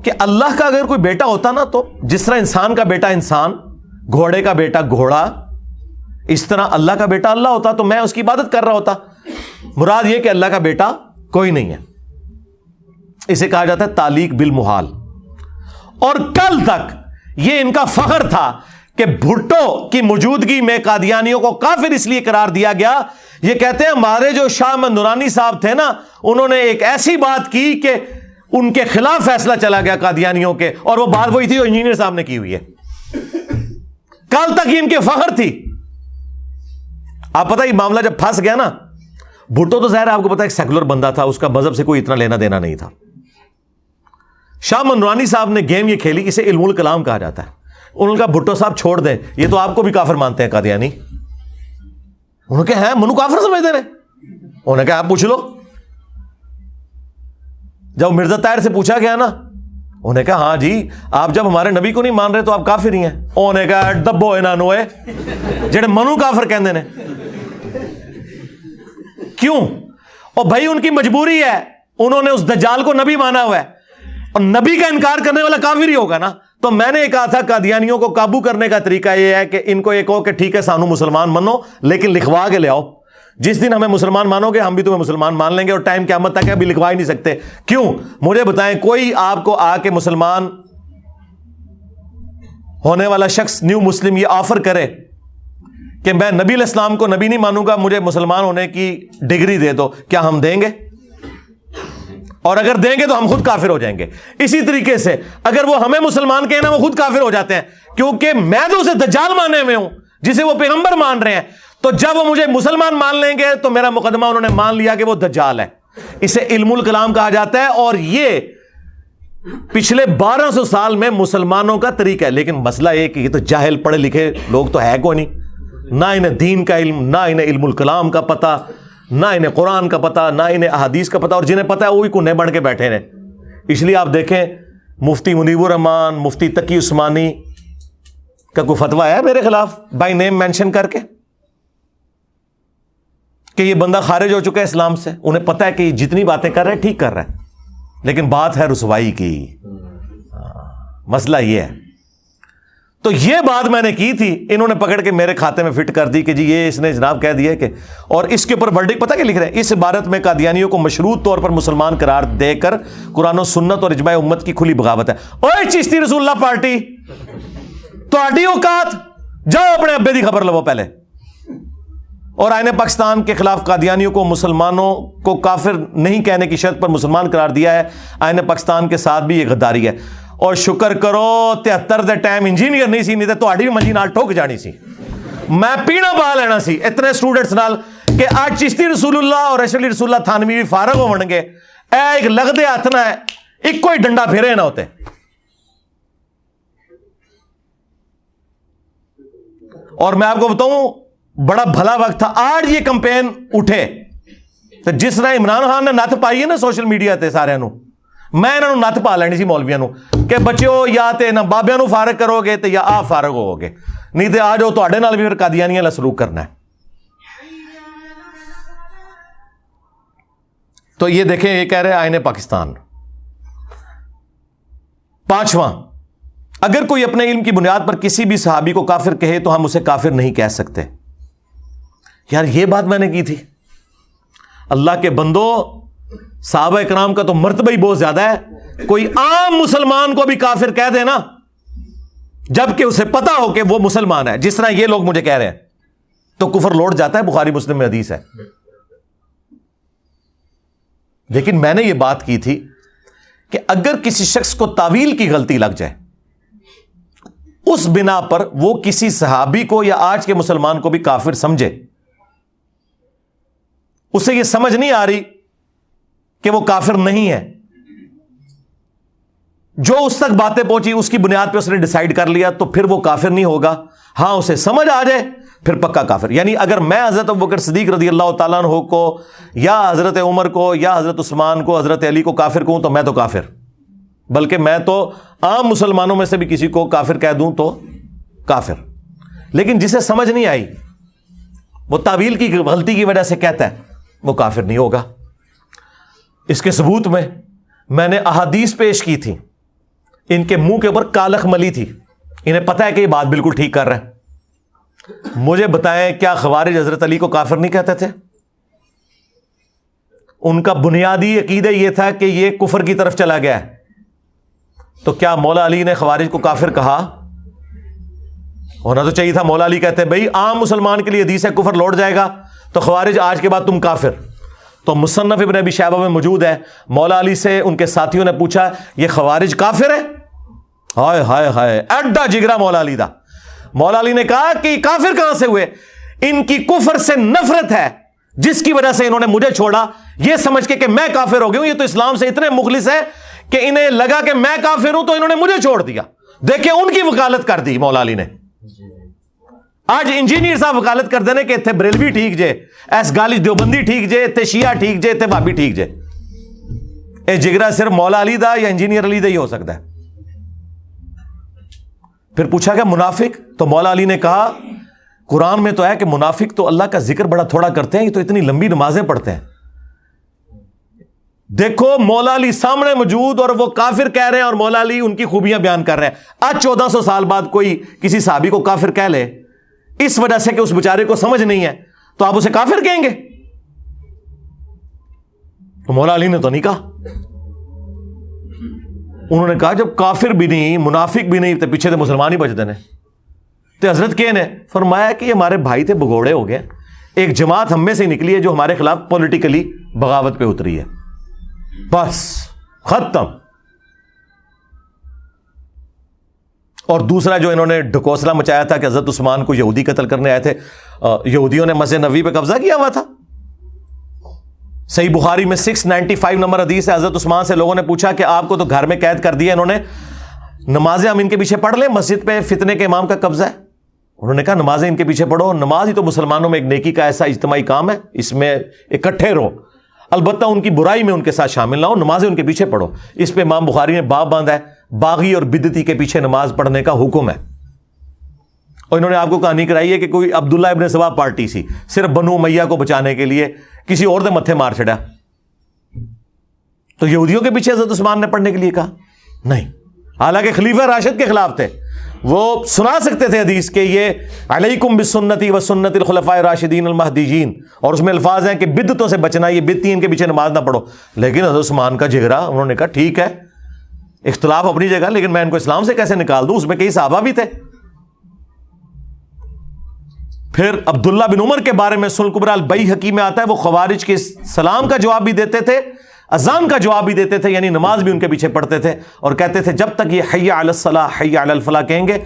کہ اللہ کا اگر کوئی بیٹا ہوتا نا تو جس طرح انسان کا بیٹا انسان، گھوڑے کا بیٹا گھوڑا، اس طرح اللہ کا بیٹا اللہ ہوتا تو میں اس کی عبادت کر رہا ہوتا۔ مراد یہ کہ اللہ کا بیٹا کوئی نہیں ہے، اسے کہا جاتا ہے تعلیق بالمحال۔ اور کل تک یہ ان کا فخر تھا کہ بھٹو کی موجودگی میں قادیانیوں کو کافر اس لیے قرار دیا گیا، یہ کہتے ہیں ہمارے جو شاہ احمد نورانی صاحب تھے نا انہوں نے ایک ایسی بات کی کہ ان کے خلاف فیصلہ چلا گیا قادیانیوں کے، اور وہ بات وہی تھی جو انجینئر صاحب نے کی ہوئی ہے۔ کل تک یہ ان کے فخر تھی۔ آپ پتہ یہ معاملہ جب پھنس گیا نا، بھٹو تو ظاہر آپ کو پتا ایک سیکولر بندہ تھا، اس کا مذہب سے کوئی اتنا لینا دینا نہیں تھا۔ شاہ منورانی صاحب نے گیم یہ کھیلی، اسے علم الکلام کہا جاتا ہے۔ انہوں نے کہا بھٹو صاحب چھوڑ دیں، یہ تو آپ کو بھی کافر مانتے ہیں قادیانی۔ انہوں نے کہا ہے منو کافر سمجھتے ہیں؟ انہوں نے کہا آپ پوچھ لو۔ جب مرزا طاہر سے پوچھا گیا نا، انہوں نے کہا ہاں جی آپ جب ہمارے نبی کو نہیں مان رہے تو آپ کافر ہی ہیں۔ انہوں نے کہا ڈبو انہوں نے جڑے منو کافر کہندے نے۔ کیوں؟ اور بھائی ان کی مجبوری ہے، انہوں نے اس دجال کو نبی مانا ہوا ہے، اور نبی کا انکار کرنے والا کافر ہی ہوگا نا۔ تو میں نے کہا تھا قادیانیوں کو قابو کرنے کا طریقہ یہ ہے کہ ان کو یہ کہو کہ ٹھیک ہے سانو مسلمان منو لیکن لکھوا کے لے آؤ، جس دن ہمیں مسلمان مانو گے ہم بھی تمہیں مسلمان مان لیں گے، اور ٹائم قیامت تک ابھی لکھوا ہی نہیں سکتے۔ کیوں؟ مجھے بتائیں کوئی آپ کو آ کے مسلمان ہونے والا شخص نیو مسلم یہ آفر کرے کہ میں نبی علیہ السلام کو نبی نہیں مانوں گا، مجھے مسلمان ہونے کی ڈگری دے دو، کیا ہم دیں گے؟ اور اگر دیں گے تو ہم خود کافر ہو جائیں گے۔ اسی طریقے سے اگر وہ ہمیں مسلمان کہنا وہ خود کافر ہو جاتے ہیں، کیونکہ میں تو اسے دجال مانے ہوئے ہوں جسے وہ پیغمبر مان رہے ہیں، تو جب وہ مجھے مسلمان مان لیں گے تو میرا مقدمہ انہوں نے مان لیا کہ وہ دجال ہے۔ اسے علم الکلام کہا جاتا ہے، اور یہ پچھلے 1200 سال میں مسلمانوں کا طریقہ ہے۔ لیکن مسئلہ یہ کہ یہ تو جاہل پڑھے لکھے لوگ تو ہے کوئی نہیں، نہ انہیں دین کا علم، نہ انہیں علم الکلام کا پتہ، نہ انہیں قرآن کا پتہ، نہ انہیں احادیث کا پتہ، اور جنہیں پتہ ہے وہی کنے بن کے بیٹھے ہیں۔ اس لیے آپ دیکھیں مفتی منیب الرحمان، مفتی تقی عثمانی کا کوئی فتویٰ ہے میرے خلاف بائی نیم مینشن کر کے کہ یہ بندہ خارج ہو چکا ہے اسلام سے؟ انہیں پتہ ہے کہ یہ جتنی باتیں کر رہا ہے ٹھیک کر رہا ہے، لیکن بات ہے رسوائی کی۔ مسئلہ یہ ہے۔ تو یہ بات میں نے کی تھی، انہوں نے پکڑ کے میرے کھاتے میں فٹ کر دی کہ جی یہ اس نے جناب کہہ دیا کہ، اور اس کے اوپر ورڈکٹ پتہ کیا لکھ رہے ہیں؟ اس عبارت میں قادیانیوں کو مشروط طور پر مسلمان قرار دے کر قرآن و سنت اور اجماع امت کی کھلی بغاوت ہے۔ اوے چشتی رسول اللہ پارٹی، تہاڈی اوقات، جاؤ اپنے ابے دی خبر لو پہلے۔ اور آئین پاکستان کے خلاف قادیانیوں کو مسلمانوں کو کافر نہیں کہنے کی شرط پر مسلمان قرار دیا ہے۔ آئین پاکستان کے ساتھ بھی یہ غداری ہے، اور شکر کرو 73 دے ٹائم انجینئر نہیں سی، نہیں تے تہاڈی بھی منجی نال ٹھوک جانی سی، میں پیڑا پا لینا سی اتنے اسٹوڈنٹس نال کہ آج چشتی رسول اللہ اور اشرف علی رسول اللہ تھانوی بھی فارغ ہون گے، اے ایک لگدے ہاتھ نہ ہے ایک کوئی ڈنڈا پھیرے نہ ہوتے۔ اور میں آپ کو بتاؤں بڑا بھلا وقت تھا، آج یہ کمپین اٹھے تو جس طرح عمران خان نے نت پائی ہے نا سوشل میڈیا تے سارے نو، میں انہوں نت پا لینی سی مولویاں نو کہ بچیو یا تے نہ بابیاں نو فارغ کرو گے تے یا آپ فارغ ہو گے، نہیں تے آ جاؤ تہاڈے نال بھی پھر قادیانیاں والا سلوک کرنا ہے۔ تو یہ دیکھیں، یہ کہہ رہے آئین پاکستان 5واں اگر کوئی اپنے علم کی بنیاد پر کسی بھی صحابی کو کافر کہے تو ہم اسے کافر نہیں کہہ سکتے. یار یہ بات میں نے کی تھی. اللہ کے بندو، صحابہ کرام کا تو مرتبہ ہی بہت زیادہ ہے. کوئی عام مسلمان کو بھی کافر کہہ دے نا، جبکہ اسے پتا ہو کہ وہ مسلمان ہے، جس طرح یہ لوگ مجھے کہہ رہے ہیں، تو کفر لوٹ جاتا ہے. بخاری مسلم میں حدیث ہے. لیکن میں نے یہ بات کی تھی کہ اگر کسی شخص کو تاویل کی غلطی لگ جائے، اس بنا پر وہ کسی صحابی کو یا آج کے مسلمان کو بھی کافر سمجھے، اسے یہ سمجھ نہیں آ رہی کہ وہ کافر نہیں ہے، جو اس تک باتیں پہنچی اس کی بنیاد پہ اس نے ڈیسائیڈ کر لیا، تو پھر وہ کافر نہیں ہوگا. ہاں اسے سمجھ آ جائے پھر پکا کافر. یعنی اگر میں حضرت ابوبکر صدیق رضی اللہ تعالیٰ عنہ کو یا حضرت عمر کو یا حضرت عثمان کو حضرت علی کو کافر کہوں تو میں تو کافر، بلکہ میں تو عام مسلمانوں میں سے بھی کسی کو کافر کہہ دوں تو کافر. لیکن جسے سمجھ نہیں آئی، وہ تاویل کی غلطی کی وجہ سے کہتا ہے، وہ کافر نہیں ہوگا. اس کے ثبوت میں نے احادیث پیش کی تھی، ان کے منہ کے اوپر کالخ ملی تھی، انہیں پتا ہے کہ یہ بات بالکل ٹھیک کر رہے ہیں. مجھے بتائیں، کیا خوارج حضرت علی کو کافر نہیں کہتے تھے؟ ان کا بنیادی عقیدہ یہ تھا کہ یہ کفر کی طرف چلا گیا ہے. تو کیا مولا علی نے خوارج کو کافر کہا؟ ہونا تو چاہیے تھا مولا علی کہتے بھئی عام مسلمان کے لیے حدیث ہے کفر لوٹ جائے گا، تو خوارج آج کے بعد تم کافر. تو مصنف ابن ابی شیبہ میں موجود ہے، مولا علی سے ان کے ساتھیوں نے پوچھا یہ خوارج کافر ہے؟ ہائے ہائے ہائے، ایڈا جگرا مولا علی دا. مولا علی نے کہا کہ یہ کافر کہاں سے ہوئے؟ ان کی کفر سے نفرت ہے جس کی وجہ سے انہوں نے مجھے چھوڑا، یہ سمجھ کے کہ میں کافر ہو گیا ہوں. یہ تو اسلام سے اتنے مخلص ہے کہ انہیں لگا کہ میں کافر ہوں تو انہوں نے مجھے چھوڑ دیا. دیکھیں ان کی وکالت کر دی مولا علی نے. آج انجینئر صاحب وکالت کر دینے کہ اتنے بریلوی ٹھیک جے، ایس گالج دیوبندی ٹھیک جے، اتنے شیعہ ٹھیک جے، اتنے بھابی ٹھیک جے. اے جگرا صرف مولا علی دا یا انجینئر علی دا ہی ہو سکتا ہے. پھر پوچھا کہ منافق؟ تو مولا علی نے کہا قرآن میں تو ہے کہ منافق تو اللہ کا ذکر بڑا تھوڑا کرتے ہیں، یہ تو اتنی لمبی نمازیں پڑھتے ہیں. دیکھو مولا علی سامنے موجود اور وہ کافر کہہ رہے ہیں، اور مولا علی ان کی خوبیاں بیان کر رہے ہیں. آج 1400 سال بعد کوئی کسی صحابی کو کافر کہہ لے اس وجہ سے کہ اس بیچارے کو سمجھ نہیں ہے، تو آپ اسے کافر کہیں گے؟ تو مولا علی نے تو نہیں کہا. انہوں نے کہا جب کافر بھی نہیں منافق بھی نہیں تو پیچھے تو مسلمان ہی بچ دینے. تو حضرت کے نے فرمایا کہ یہ ہمارے بھائی تھے، بگوڑے ہو گئے، ایک جماعت ہم میں سے نکلی ہے جو ہمارے خلاف پولیٹیکلی بغاوت پہ اتری ہے، بس ختم. اور دوسرا جو انہوں نے ڈھکوسلا مچایا تھا کہ حضرت عثمان کو یہودی قتل کرنے آئے تھے، یہودیوں نے مسجد نبوی پہ قبضہ کیا ہوا تھا. صحیح بخاری میں 695 نمبر حدیث ہے. حضرت عثمان سے لوگوں نے پوچھا کہ آپ کو تو گھر میں قید کر دیا انہوں نے، نمازیں ہم ان کے پیچھے پڑھ لیں؟ مسجد پہ فتنے کے امام کا قبضہ ہے. انہوں نے کہا نمازیں ان کے پیچھے پڑھو. نماز ہی تو مسلمانوں میں ایک نیکی کا ایسا اجتماعی کام ہے، اس میں اکٹھے رہو، البتہ ان کی برائی میں ان کے ساتھ شامل نہ ہو، نمازیں ان کے پیچھے پڑھو. اس پہ امام بخاری نے باب باندھا ہے، باغی اور بدعتی کے پیچھے نماز پڑھنے کا حکم ہے. اور انہوں نے آپ کو کہانی کرائی ہے کہ کوئی عبداللہ ابن سبا پارٹی سی، صرف بنو امیہ کو بچانے کے لیے کسی اور دے متھے مار چھڑا، تو یہودیوں کے پیچھے حضرت عثمان نے پڑھنے کے لیے کہا نہیں. حالانکہ خلیفہ راشد کے خلاف تھے، وہ سنا سکتے تھے حدیث کہ یہ علیکم بسنتی و سنت الخلفاء الراشدین المہدیین، اور اس میں الفاظ ہیں کہ بدعتوں سے بچنا، یہ بدعتی ان کے پیچھے نماز نہ پڑھو. لیکن حضرت عثمان کا جگرا، انہوں نے کہا ٹھیک ہے اختلاف اپنی جگہ، لیکن میں ان کو اسلام سے کیسے نکال دوں؟ اس میں کئی صحابہ بھی تھے. پھر عبداللہ بن عمر کے بارے میں سنن کبری البیہقی میں آتا ہے، وہ خوارج کے سلام کا جواب بھی دیتے تھے، اذان کا جواب بھی دیتے تھے، یعنی نماز بھی ان کے پیچھے پڑھتے تھے، اور کہتے تھے جب تک یہ حی علی الصلاح حی علی الفلاح کہیں گے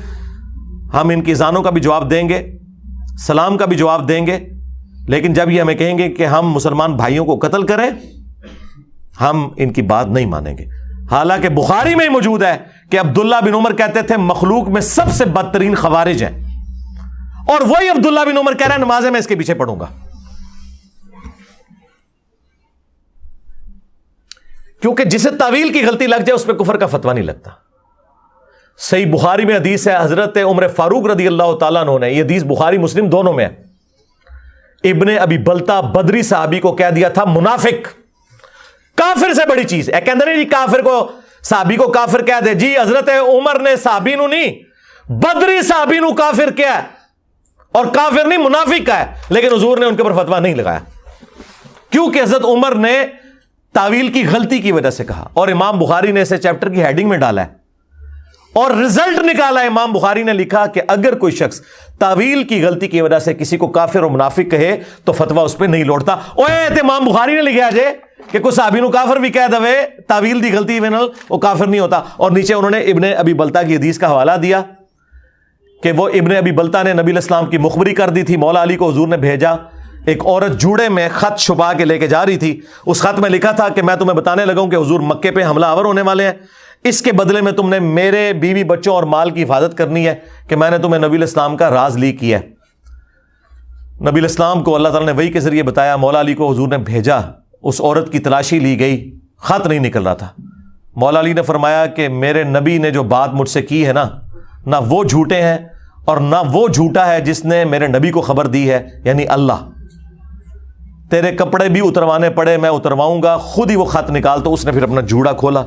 ہم ان کی اذانوں کا بھی جواب دیں گے، سلام کا بھی جواب دیں گے، لیکن جب یہ ہمیں کہیں گے کہ ہم مسلمان بھائیوں کو قتل کریں ہم ان کی بات نہیں مانیں گے. حالانکہ بخاری میں ہی موجود ہے کہ عبداللہ بن عمر کہتے تھے مخلوق میں سب سے بدترین خوارج ہیں، اور وہی عبداللہ بن عمر کہہ رہا ہے نمازیں میں اس کے پیچھے پڑھوں گا. کیونکہ جسے تعویل کی غلطی لگ جائے اس پہ کفر کا فتویٰ نہیں لگتا. صحیح بخاری میں حدیث ہے، حضرت عمر فاروق رضی اللہ تعالیٰ عنہ نے، یہ حدیث بخاری مسلم دونوں میں ہے، ابن ابی بلتا بدری صحابی کو کہہ دیا تھا منافق. کافر سے بڑی چیز ہے، کہتے ہیں جی کافر کو صحابی کو کافر کہہ دے. جی حضرت عمر نے صحابی نو نہیں بدری صحابی نو کافر کیا ہے, اور کافر نہیں منافق کا ہے, لیکن حضور نے ان کے اوپر فتویٰ نہیں لگایا, کیونکہ حضرت عمر نے تعویل کی غلطی کی وجہ سے کہا. اور امام بخاری نے اسے چیپٹر کی ہیڈنگ میں ڈالا ہے, اور رزلٹ نکالا. امام بخاری نے لکھا کہ اگر کوئی شخص تعویل کی غلطی کی وجہ سے کسی کو کافر اور منافق کہے تو فتویٰ اس پہ نہیں لوٹتا. اوے امام بخاری نے لکھا جے کہ کوئی صحابی نو کافر بھی کہہ دے تعویل دی غلطی میں وہ کافر نہیں ہوتا. اور نیچے انہوں نے ابن ابی بلتا کی حدیث کا حوالہ دیا کہ وہ ابن ابی بلتا نے نبی علیہ السلام کی مخبری کر دی تھی. مولا علی کو حضور نے بھیجا, ایک عورت جوڑے میں خط چھپا کے لے کے جا رہی تھی. اس خط میں لکھا تھا کہ میں تمہیں بتانے لگا ہوں کہ حضور مکے پہ حملہ آور ہونے والے ہیں, اس کے بدلے میں تم نے میرے بیوی بچوں اور مال کی حفاظت کرنی ہے کہ میں نے تمہیں نبی علیہ السلام کا راز لیک کیا ہے. نبی علیہ السلام کو اللہ تعالیٰ نے وحی کے ذریعے بتایا, مولا علی کو حضور نے بھیجا, اس عورت کی تلاشی لی گئی, خط نہیں نکل رہا تھا. مولا علی نے فرمایا کہ میرے نبی نے جو بات مجھ سے کی ہے نا, نہ وہ جھوٹے ہیں اور نہ وہ جھوٹا ہے جس نے میرے نبی کو خبر دی ہے, یعنی اللہ. تیرے کپڑے بھی اتروانے پڑے میں اترواؤں گا, خود ہی وہ خط نکال. تو اس نے پھر اپنا جوڑا کھولا,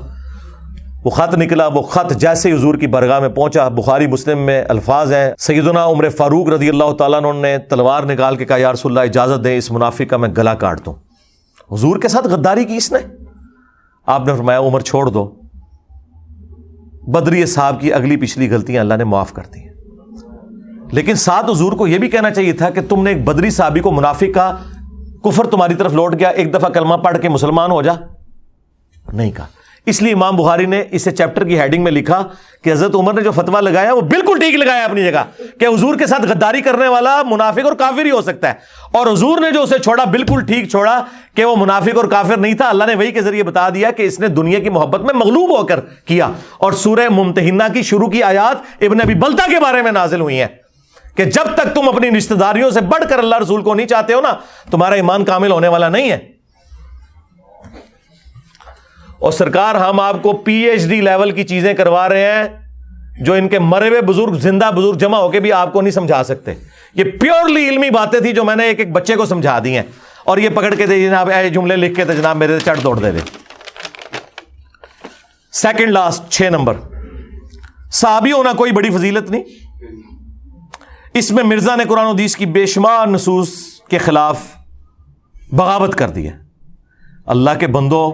وہ خط نکلا. وہ خط جیسے ہی حضور کی بارگاہ میں پہنچا, بخاری مسلم میں الفاظ ہیں, سیدنا عمر فاروق رضی اللہ تعالیٰ عنہ نے تلوار نکال کے کہا یا رسول اللہ اجازت دیں اس منافق کا میں گلا کاٹ دوں. حضور کے ساتھ غداری کی اس نے. آپ نے فرمایا عمر چھوڑ دو, بدری صاحب کی اگلی پچھلی غلطیاں اللہ نے معاف کر دی ہیں. لیکن ساتھ حضور کو یہ بھی کہنا چاہیے تھا کہ تم نے ایک بدری صحابی کو منافق کا, کفر تمہاری طرف لوٹ گیا, ایک دفعہ کلمہ پڑھ کے مسلمان ہو جا, نہیں کہا. اس لیے امام بخاری نے اسے چیپٹر کی ہیڈنگ میں لکھا کہ حضرت عمر نے جو فتویٰ لگایا وہ بالکل ٹھیک لگایا اپنی جگہ, کہ حضور کے ساتھ غداری کرنے والا منافق اور کافر ہی ہو سکتا ہے, اور حضور نے جو اسے چھوڑا بالکل ٹھیک چھوڑا کہ وہ منافق اور کافر نہیں تھا. اللہ نے وحی کے ذریعے بتا دیا کہ اس نے دنیا کی محبت میں مغلوب ہو کر کیا. اور سورہ ممتحنہ کی شروع کی آیات ابن ابی بلتا کے بارے میں نازل ہوئی ہیں کہ جب تک تم اپنی رشتہ داریوں سے بڑھ کر اللہ رسول کو نہیں چاہتے ہو نا, تمہارا ایمان کامل ہونے والا نہیں ہے. اور سرکار ہم آپ کو پی ایچ ڈی لیول کی چیزیں کروا رہے ہیں جو ان کے مرے ہوئے بزرگ زندہ بزرگ جمع ہو کے بھی آپ کو نہیں سمجھا سکتے. یہ پیورلی علمی باتیں تھی جو میں نے ایک ایک بچے کو سمجھا دی ہیں, اور یہ پکڑ کے دے جناب اے جملے لکھ کے تھے جناب میرے سے چڑھ دوڑ دے دے. سیکنڈ لاسٹ 6 نمبر, صحابی ہونا کوئی بڑی فضیلت نہیں. اس میں مرزا نے قرآن و حدیث کی بے شمار نصوص کے خلاف بغاوت کر دی ہے. اللہ کے بندو,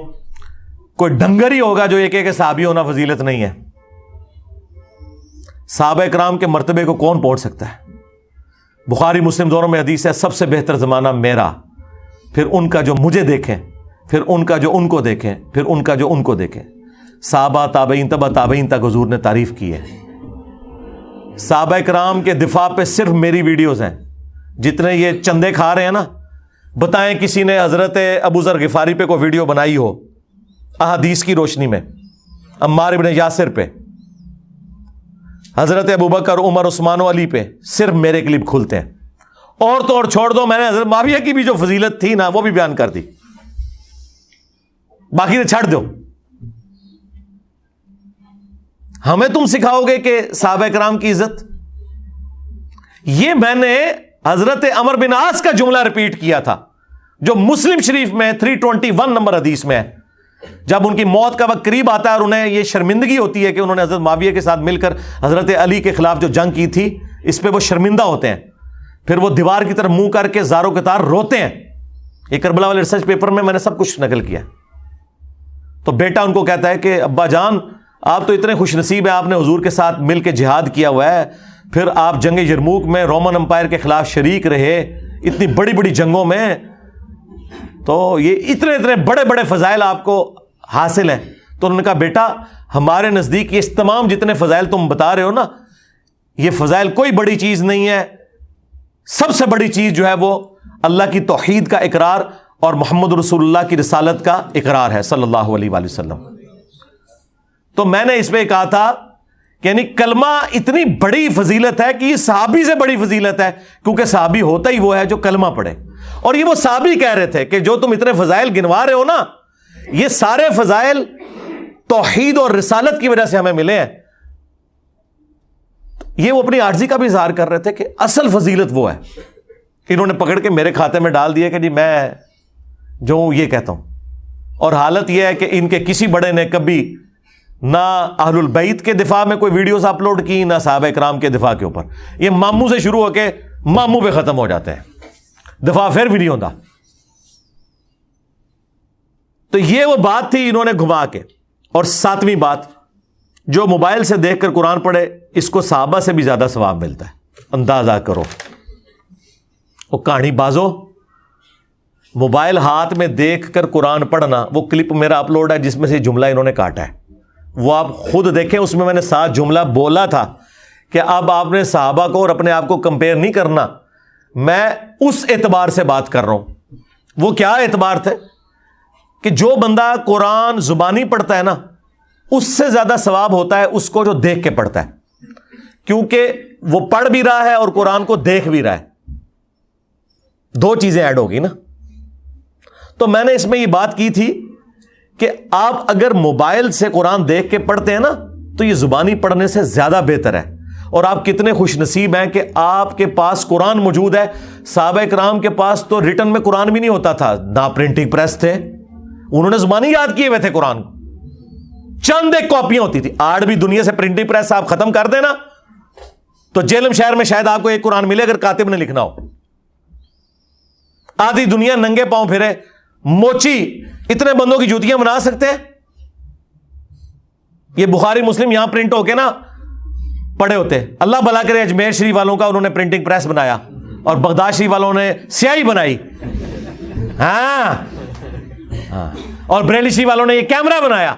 کوئی ڈنگر ہی ہوگا جو ایک ایک صحابی ہونا فضیلت نہیں ہے. صحابہ کرام کے مرتبے کو کون پہنچ سکتا ہے؟ بخاری مسلم دونوں میں حدیث ہے سب سے بہتر زمانہ میرا, پھر ان کا جو مجھے دیکھیں, پھر ان کا جو ان کو دیکھیں, پھر ان کا جو ان کو دیکھیں. صحابہ تابعین تبع تابعین تک حضور نے تعریف کی ہے. صحابہ کرام کے دفاع پہ صرف میری ویڈیوز ہیں. جتنے یہ چندے کھا رہے ہیں نا, بتائیں کسی نے حضرت ابو ذر غفاری پہ کوئی ویڈیو بنائی ہو احادیث کی روشنی میں, عمار ابن یاسر پہ, حضرت ابوبکر عمر عثمان و علی پہ, صرف میرے کلپ کھلتے ہیں. اور تو اور چھوڑ دو, میں نے حضرت معاویہ کی بھی جو فضیلت تھی نا وہ بھی بیان کر دی, باقی تو چھڑ دو. ہمیں تم سکھاؤ گے کہ صحابہ کرام کی عزت؟ یہ میں نے حضرت عمر بن عاص کا جملہ ریپیٹ کیا تھا جو مسلم شریف میں 321 نمبر حدیث میں ہے. جب ان کی موت کا وقت قریب آتا ہے اور انہیں یہ شرمندگی ہوتی ہے کہ انہوں نے حضرت معاویہ کے ساتھ مل کر حضرت علی کے خلاف جو جنگ کی تھی, اس پہ وہ شرمندہ ہوتے ہیں. پھر وہ دیوار کی طرف منہ کر کے زاروں کے تار روتے ہیں. یہ کربلا والے ریسرچ پیپر میں نے سب کچھ نقل کیا. تو بیٹا ان کو کہتا ہے کہ ابا جان آپ تو اتنے خوش نصیب ہیں, آپ نے حضور کے ساتھ مل کے جہاد کیا ہوا ہے, پھر آپ جنگ یرموک میں رومن امپائر کے خلاف شریک رہے, اتنی بڑی بڑی جنگوں میں, تو یہ اتنے اتنے بڑے بڑے فضائل آپ کو حاصل ہیں. تو انہوں نے کہا بیٹا ہمارے نزدیک یہ تمام جتنے فضائل تم بتا رہے ہو نا, یہ فضائل کوئی بڑی چیز نہیں ہے. سب سے بڑی چیز جو ہے وہ اللہ کی توحید کا اقرار اور محمد رسول اللہ کی رسالت کا اقرار ہے صلی اللہ علیہ وآلہ وسلم. تو میں نے اس پہ کہا تھا کہ یعنی کلمہ اتنی بڑی فضیلت ہے کہ یہ صحابی سے بڑی فضیلت ہے, کیونکہ صحابی ہوتا ہی وہ ہے جو کلمہ پڑھے. اور یہ وہ صحابی کہہ رہے تھے کہ جو تم اتنے فضائل گنوا رہے ہو نا, یہ سارے فضائل توحید اور رسالت کی وجہ سے ہمیں ملے ہیں. یہ وہ اپنی عاجزی کا بھی اظہار کر رہے تھے کہ اصل فضیلت وہ ہے. انہوں نے پکڑ کے میرے کھاتے میں ڈال دیا کہ جی میں جو ہوں یہ کہتا ہوں. اور حالت یہ ہے کہ ان کے کسی بڑے نے کبھی نہ اہل البیت کے دفاع میں کوئی ویڈیوز اپلوڈ کی، نہ صحابہ کرام کے دفاع کے اوپر. یہ ماموں سے شروع ہو کے ماموں پہ ختم ہو جاتے ہیں، دفاع پھر بھی نہیں ہوتا. تو یہ وہ بات تھی انہوں نے گھما کے. اور ساتویں بات، جو موبائل سے دیکھ کر قرآن پڑھے اس کو صحابہ سے بھی زیادہ ثواب ملتا ہے. اندازہ کرو، وہ کہانی بازو موبائل ہاتھ میں دیکھ کر قرآن پڑھنا. وہ کلپ میرا اپلوڈ ہے جس میں سے جملہ انہوں نے کاٹا ہے، وہ آپ خود دیکھیں. اس میں میں نے 7 جملہ بولا تھا کہ اب آپ نے صحابہ کو اور اپنے آپ کو کمپیئر نہیں کرنا. میں اس اعتبار سے بات کر رہا ہوں. وہ کیا اعتبار تھے کہ جو بندہ قرآن زبانی پڑھتا ہے نا، اس سے زیادہ ثواب ہوتا ہے اس کو جو دیکھ کے پڑھتا ہے، کیونکہ وہ پڑھ بھی رہا ہے اور قرآن کو دیکھ بھی رہا ہے. 2 چیزیں ایڈ ہوگی نا. تو میں نے اس میں یہ بات کی تھی کہ آپ اگر موبائل سے قرآن دیکھ کے پڑھتے ہیں نا تو یہ زبانی پڑھنے سے زیادہ بہتر ہے. اور آپ کتنے خوش نصیب ہیں کہ آپ کے پاس قرآن موجود ہے. صحابہ کرام کے پاس تو ریٹن میں قرآن بھی نہیں ہوتا تھا، نہ پرنٹنگ پریس تھے، انہوں نے زبانی یاد کیے ہوئے تھے قرآن کو. چند ایک کاپیاں ہوتی تھی. آج بھی دنیا سے پرنٹنگ پریس آپ ختم کر دینا تو جیلم شہر میں شاید آپ کو ایک قرآن ملے اگر کاتب نے لکھنا ہو. آدھی دنیا ننگے پاؤں پھرے. موچی اتنے بندوں کی جوتیاں بنا سکتے ہیں. یہ بخاری مسلم یہاں پرنٹ ہو کے نا پڑے ہوتے. اللہ بھلا کرے اجمیر شریف والوں کا انہوں نے پرنٹنگ پریس بنایا اور بغداد شریف والوں نے سیاہی بنائی. ہاں اور بریلی شریف والوں نے یہ کیمرہ بنایا.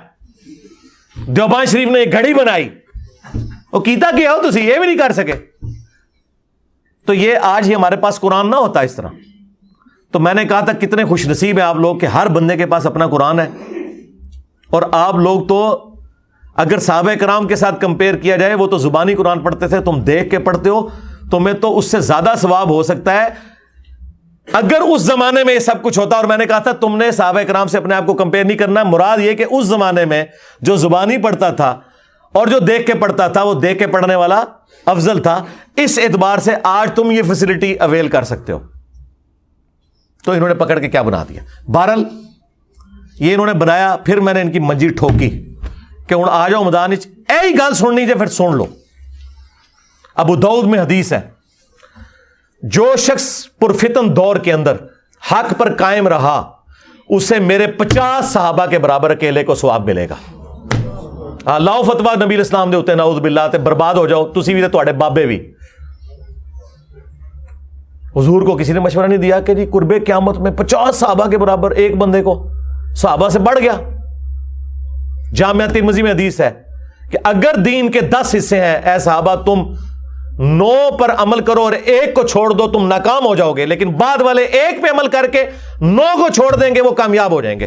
دیوبند شریف نے یہ گھڑی بنائی. وہ کیتا کیا ہو تسی یہ بھی نہیں کر سکے. تو یہ آج ہی ہمارے پاس قرآن نہ ہوتا اس طرح. تو میں نے کہا تھا کتنے خوش نصیب ہیں آپ لوگ کہ ہر بندے کے پاس اپنا قرآن ہے. اور آپ لوگ تو اگر صحابہ کرام کے ساتھ کمپیئر کیا جائے وہ تو زبانی قرآن پڑھتے تھے، تم دیکھ کے پڑھتے ہو. تمہیں تو اس سے زیادہ ثواب ہو سکتا ہے اگر اس زمانے میں یہ سب کچھ ہوتا. اور میں نے کہا تھا تم نے صحابہ کرام سے اپنے آپ کو کمپیئر نہیں کرنا. مراد یہ کہ اس زمانے میں جو زبانی پڑھتا تھا اور جو دیکھ کے پڑھتا تھا وہ دیکھ کے پڑھنے والا افضل تھا. اس اعتبار سے آج تم یہ فیسلٹی اویل کر سکتے ہو. تو انہوں نے پکڑ کے کیا بنا دیا. بہرحال یہ انہوں نے بنایا. پھر میں نے ان کی منجی ٹھوکی کہ ہوں آ جاؤ میدان اے گل سننی جے پھر سن لو. ابو داؤد میں حدیث ہے، جو شخص پرفتن دور کے اندر حق پر قائم رہا اسے میرے 50 صحابہ کے برابر اکیلے کو ثواب ملے گا. لاؤ فتوا نبی الاسلام دے ہوتے نعوذ باللہ تے برباد ہو جاؤ تسی بھی تے تواڈے بابے بھی. حضور کو کسی نے مشورہ نہیں دیا کہ جی قرب قیامت میں 50 صحابہ کے برابر ایک بندے کو صحابہ سے بڑھ گیا. جامعہ ترمذی میں حدیث ہے کہ اگر دین کے 10 حصے ہیں اے صحابہ تم 9 پر عمل کرو اور ایک کو چھوڑ دو تم ناکام ہو جاؤ گے، لیکن بعد والے ایک پہ عمل کر کے 9 کو چھوڑ دیں گے وہ کامیاب ہو جائیں گے.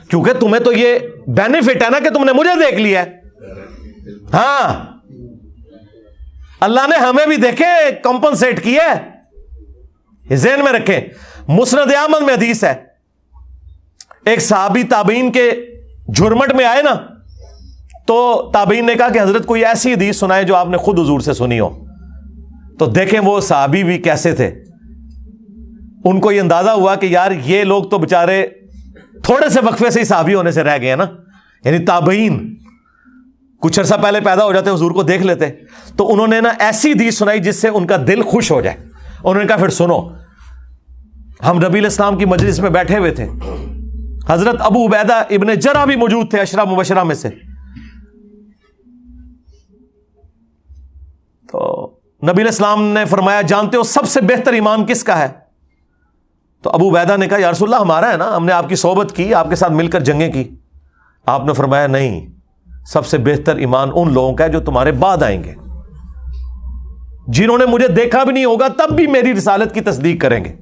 کیونکہ تمہیں تو یہ بینیفٹ ہے نا کہ تم نے مجھے دیکھ لیا ہے. ہاں اللہ نے ہمیں بھی دیکھے کمپنسیٹ کیا ہے. یہ ذہن میں رکھیں. مسند احمد میں حدیث ہے ایک صحابی تابعین کے جھرمٹ میں آئے نا تو تابعین نے کہا کہ حضرت کوئی ایسی حدیث سنائے جو آپ نے خود حضور سے سنی ہو. تو دیکھیں وہ صحابی بھی کیسے تھے. ان کو یہ اندازہ ہوا کہ یار یہ لوگ تو بےچارے تھوڑے سے وقفے سے ہی صحابی ہونے سے رہ گئے ہیں نا. یعنی تابعین کچھ عرصہ پہلے پیدا ہو جاتے حضور کو دیکھ لیتے. تو انہوں نے نا ایسی حدیث سنائی جس سے ان کا دل خوش ہو جائے. انہوں نے کہا پھر سنو. ہم نبی الاسلام کی مجلس میں بیٹھے ہوئے تھے، حضرت ابو عبیدہ ابن جرح بھی موجود تھے 10 مبشرہ میں سے. تو نبی الاسلام نے فرمایا جانتے ہو سب سے بہتر ایمان کس کا ہے؟ تو ابو عبیدہ نے کہا یا رسول اللہ ہمارا ہے نا، ہم نے آپ کی صحبت کی، آپ کے ساتھ مل کر جنگیں کی. آپ نے فرمایا نہیں، سب سے بہتر ایمان ان لوگوں کا ہے جو تمہارے بعد آئیں گے، جنہوں نے مجھے دیکھا بھی نہیں ہوگا تب بھی میری رسالت کی تصدیق کریں گے.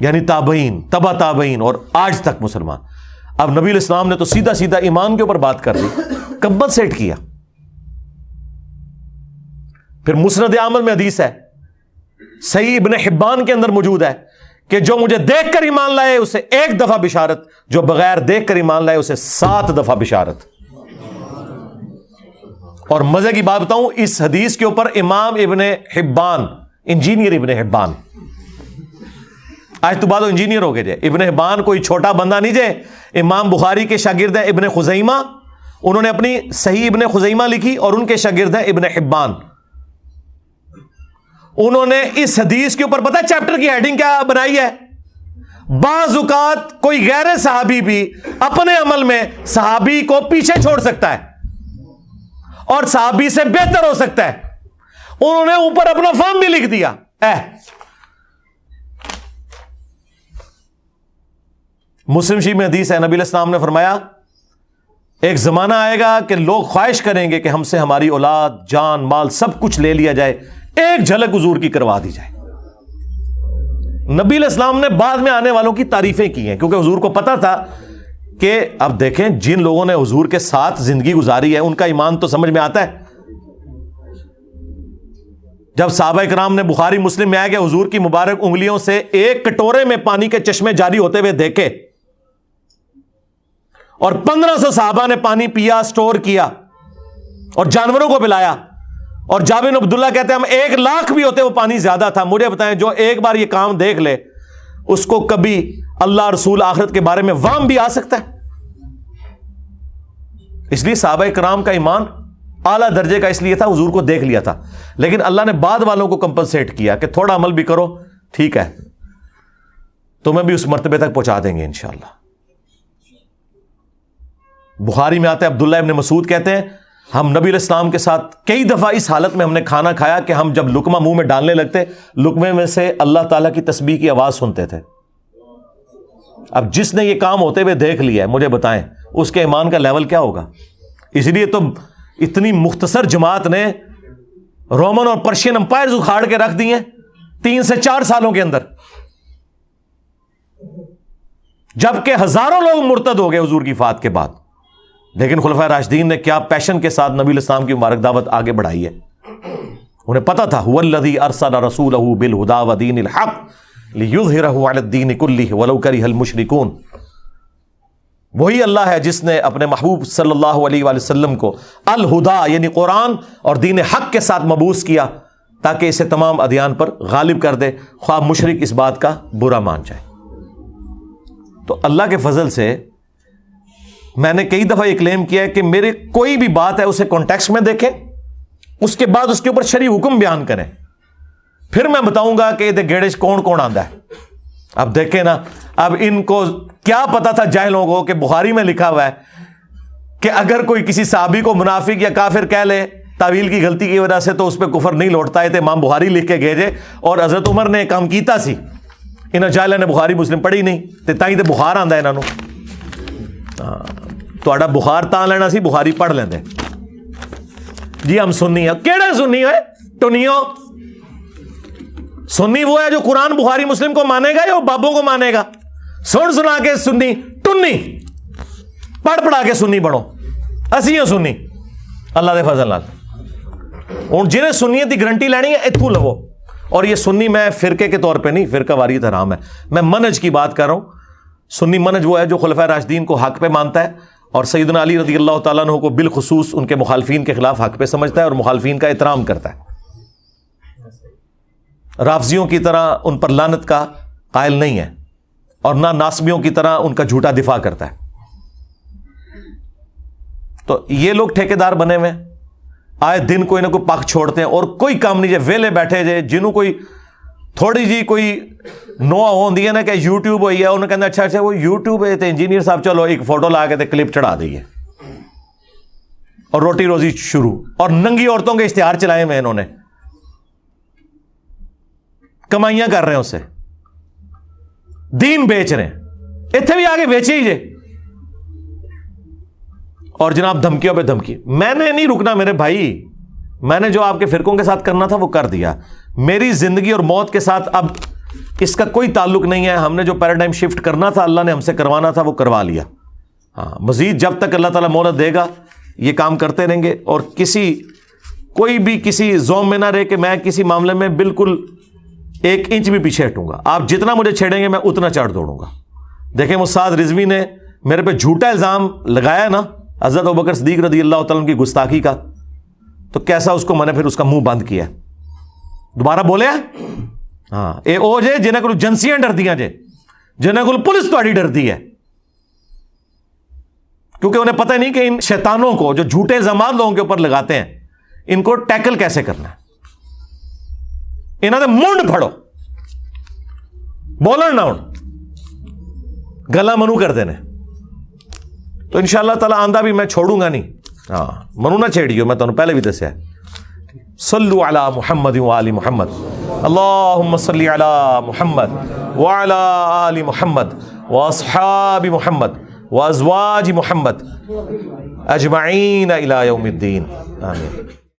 یعنی تابعین، تبع تابعین اور آج تک مسلمان. اب نبی الاسلام نے تو سیدھا سیدھا ایمان کے اوپر بات کر دی، کمبل سیٹ کیا. پھر مسند احمد میں حدیث ہے، صحیح ابن حبان کے اندر موجود ہے کہ جو مجھے دیکھ کر ایمان لائے اسے 1 دفعہ بشارت، جو بغیر دیکھ کر ایمان لائے اسے 7 دفعہ بشارت. اور مزے کی بات بتاؤں، اس حدیث کے اوپر امام ابن حبان، انجینئر ابن حبان آج تو بعد انجینئر ہو گئے جائے. ابن حبان کوئی چھوٹا بندہ نہیں جائے, امام بخاری کے شاگرد ہیں ابن خزیمہ, انہوں نے اپنی صحیح ابن خزیمہ لکھی اور ان کے شاگرد ہیں ابن حبان. انہوں نے اس حدیث کے اوپر پتہ ہے چیپٹر کی ہیڈنگ کیا بنائی ہے؟ بعض اوقات کوئی غیر صحابی بھی اپنے عمل میں صحابی کو پیچھے چھوڑ سکتا ہے اور صحابی سے بہتر ہو سکتا ہے. انہوں نے اوپر اپنا فارم بھی لکھ دیا. مسلم شریف میں حدیث ہے, نبی علیہ السلام نے فرمایا ایک زمانہ آئے گا کہ لوگ خواہش کریں گے کہ ہم سے ہماری اولاد, جان, مال سب کچھ لے لیا جائے, ایک جھلک حضور کی کروا دی جائے. نبی علیہ السلام نے بعد میں آنے والوں کی تعریفیں کی ہیں کیونکہ حضور کو پتا تھا کہ اب دیکھیں جن لوگوں نے حضور کے ساتھ زندگی گزاری ہے ان کا ایمان تو سمجھ میں آتا ہے. جب صحابہ کرام نے بخاری مسلم میں آیا کہ حضور کی مبارک انگلیوں سے ایک کٹورے میں پانی کے چشمے جاری ہوتے ہوئے دیکھے اور 1500 صحابہ نے پانی پیا, سٹور کیا اور جانوروں کو پلایا, اور جابر بن عبداللہ کہتے ہیں ہم 1,00,000 بھی ہوتے وہ پانی زیادہ تھا. مجھے بتائیں جو ایک بار یہ کام دیکھ لے اس کو کبھی اللہ رسول آخرت کے بارے میں وہم بھی آ سکتا ہے؟ اس لیے صحابہ کرام کا ایمان اعلیٰ درجے کا اس لیے تھا, حضور کو دیکھ لیا تھا. لیکن اللہ نے بعد والوں کو کمپنسیٹ کیا کہ تھوڑا عمل بھی کرو, ٹھیک ہے تمہیں بھی اس مرتبے تک پہنچا دیں گے انشاءاللہ. بخاری میں آتا ہے عبداللہ ابن مسعود کہتے ہیں ہم نبی علیہ السلام کے ساتھ کئی دفعہ اس حالت میں ہم نے کھانا کھایا کہ ہم جب لقمہ منہ میں ڈالنے لگتے لقمے میں سے اللہ تعالیٰ کی تسبیح کی آواز سنتے تھے. اب جس نے یہ کام ہوتے ہوئے دیکھ لیا ہے مجھے بتائیں اس کے ایمان کا لیول کیا ہوگا. اس لیے تو اتنی مختصر جماعت نے رومن اور پرشین امپائرز اکھاڑ کے رکھ دی ہیں 3 سے 4 سالوں کے اندر, جبکہ ہزاروں لوگ مرتد ہو گئے حضور کی وفات کے بعد. لیکن خلفائے راشدین نے کیا پیشن کے ساتھ نبی علیہ السلام کی مبارک دعوت آگے بڑھائی ہے. انہیں پتا تھا هو الذی ارسل رسولہ بالہدی ودین الحق لیظہرہ علی الدین کلہ ولو کرہ المشرکون. وہی اللہ ہے جس نے اپنے محبوب صلی اللہ علیہ وآلہ وسلم کو الہدی یعنی قرآن اور دین حق کے ساتھ مبعوث کیا تاکہ اسے تمام ادیان پر غالب کر دے, خواہ مشرک اس بات کا برا مان جائے. تو اللہ کے فضل سے میں نے کئی دفعہ یہ کلیم کیا ہے کہ میرے کوئی بھی بات ہے اسے کانٹیکسٹ میں دیکھیں, اس کے بعد اس کے اوپر شرعی حکم بیان کریں, پھر میں بتاؤں گا کہ گیڑے کون کون آندا ہے. اب دیکھیں نا, اب ان کو کیا پتا تھا جاہلوں کو کہ بخاری میں لکھا ہوا ہے کہ اگر کوئی کسی صحابی کو منافق یا کافر کہہ لے تعویل کی غلطی کی وجہ سے تو اس پہ کفر نہیں لوٹتا ہے. تو امام بخاری لکھ کے گئے اور حضرت عمر نے کام کیتا سی, انہاں جاہلوں نے بخاری مسلم پڑھی نہیں تے تائیں تے بخار آندا انہاں نوں. تہاڈا بخار تاں لینا سی بخاری پڑھ لیندے. جی ہم سنی ہیں, کیڑے سنی ہوئے ٹنیوں؟ سنی وہ ہے جو قرآن بخاری مسلم کو مانے گا یا بابوں کو مانے گا؟ سن سنا کے سنی ٹنی, پڑھ پڑھا کے سنی بنو. اسی ہیں سنی اللہ دے فضل نال. ہن جنہیں سنیت کی گارنٹی لینی ہے اتھوں لو. اور یہ سنی میں فرقے کے طور پہ نہیں, فرقہ واریت حرام ہے, میں منہج کی بات کر رہا ہوں. سنی منہج وہ ہے جو خلفائے راشدین کو حق پہ مانتا ہے اور سیدنا علی رضی اللہ تعالیٰ عنہ کو بالخصوص ان کے مخالفین کے خلاف حق پہ سمجھتا ہے اور مخالفین کا احترام کرتا ہے. رافضیوں کی طرح ان پر لعنت کا قائل نہیں ہے اور نہ ناسبیوں کی طرح ان کا جھوٹا دفاع کرتا ہے. تو یہ لوگ ٹھیکیدار بنے ہوئے آئے دن کوئی نہ کوئی پاک چھوڑتے ہیں اور کوئی کام نہیں جائے, ویلے بیٹھے جائے. جنہوں کوئی تھوڑی جی کوئی نوع ہوندی ہے نا کہ یوٹیوب ہوئی ہے, انہوں کہنا اچھا وہ یوٹیوب ہے تو انجینئر صاحب چلو ایک فوٹو لا کے کلپ چڑھا دئیے اور روٹی روزی شروع. اور ننگی عورتوں کے اشتہار چلائے ہوئے انہوں نے, کمائیاں کر رہے ہیں, اسے دین بیچ رہے ہیں. اتنے بھی آگے بیچے ہی جے. اور جناب دھمکیوں پہ دھمکی. میں نے نہیں رکنا میرے بھائی, میں نے جو آپ کے فرقوں کے ساتھ کرنا تھا وہ کر دیا. میری زندگی اور موت کے ساتھ اب اس کا کوئی تعلق نہیں ہے. ہم نے جو پیراڈائم شفٹ کرنا تھا اللہ نے ہم سے کروانا تھا وہ کروا لیا. ہاں مزید جب تک اللہ تعالیٰ مہلت دے گا یہ کام کرتے رہیں گے. اور کوئی بھی کسی زوم میں نہ رہے کہ میں کسی معاملے میں بالکل 1 انچ بھی پیچھے ہٹوں گا. آپ جتنا مجھے چھیڑیں گے میں اتنا چڑھ دوڑوں گا. دیکھیں مستعد رضوی نے میرے پہ جھوٹا الزام لگایا نا حضرت ابوبکر صدیق رضی اللہ تعالیٰ کی گستاخی کا, تو کیسا اس کو میں نے پھر اس کا منہ بند کیا. دوبارہ بولے ہاں یہ وہ جے جنہیں کو جنسیاں ڈردیاں جے، جنہیں کو پولیس تہاڈی ڈردی ہے، کیونکہ انہیں پتہ نہیں کہ ان شیطانوں کو جو جھوٹے الزامات لوگوں کے اوپر لگاتے ہیں ان کو ٹیکل کیسے کرنا ہے۔ انہوں نے منڈ پھڑو، بولن نہ ہوں، گلا منو کر دینے۔ تو انشاءاللہ تعالیٰ آندہ بھی میں چھوڑوں گا نہیں، ہاں منو نہ چھیڑیو، میں تمہیں پہلے بھی دسیا ہے۔ صلو علی محمد وآل محمد، اللہم صلی علی محمد وعلی آل محمد واصحاب محمد وازواج محمد اجمعین الی یوم الدین، آمین۔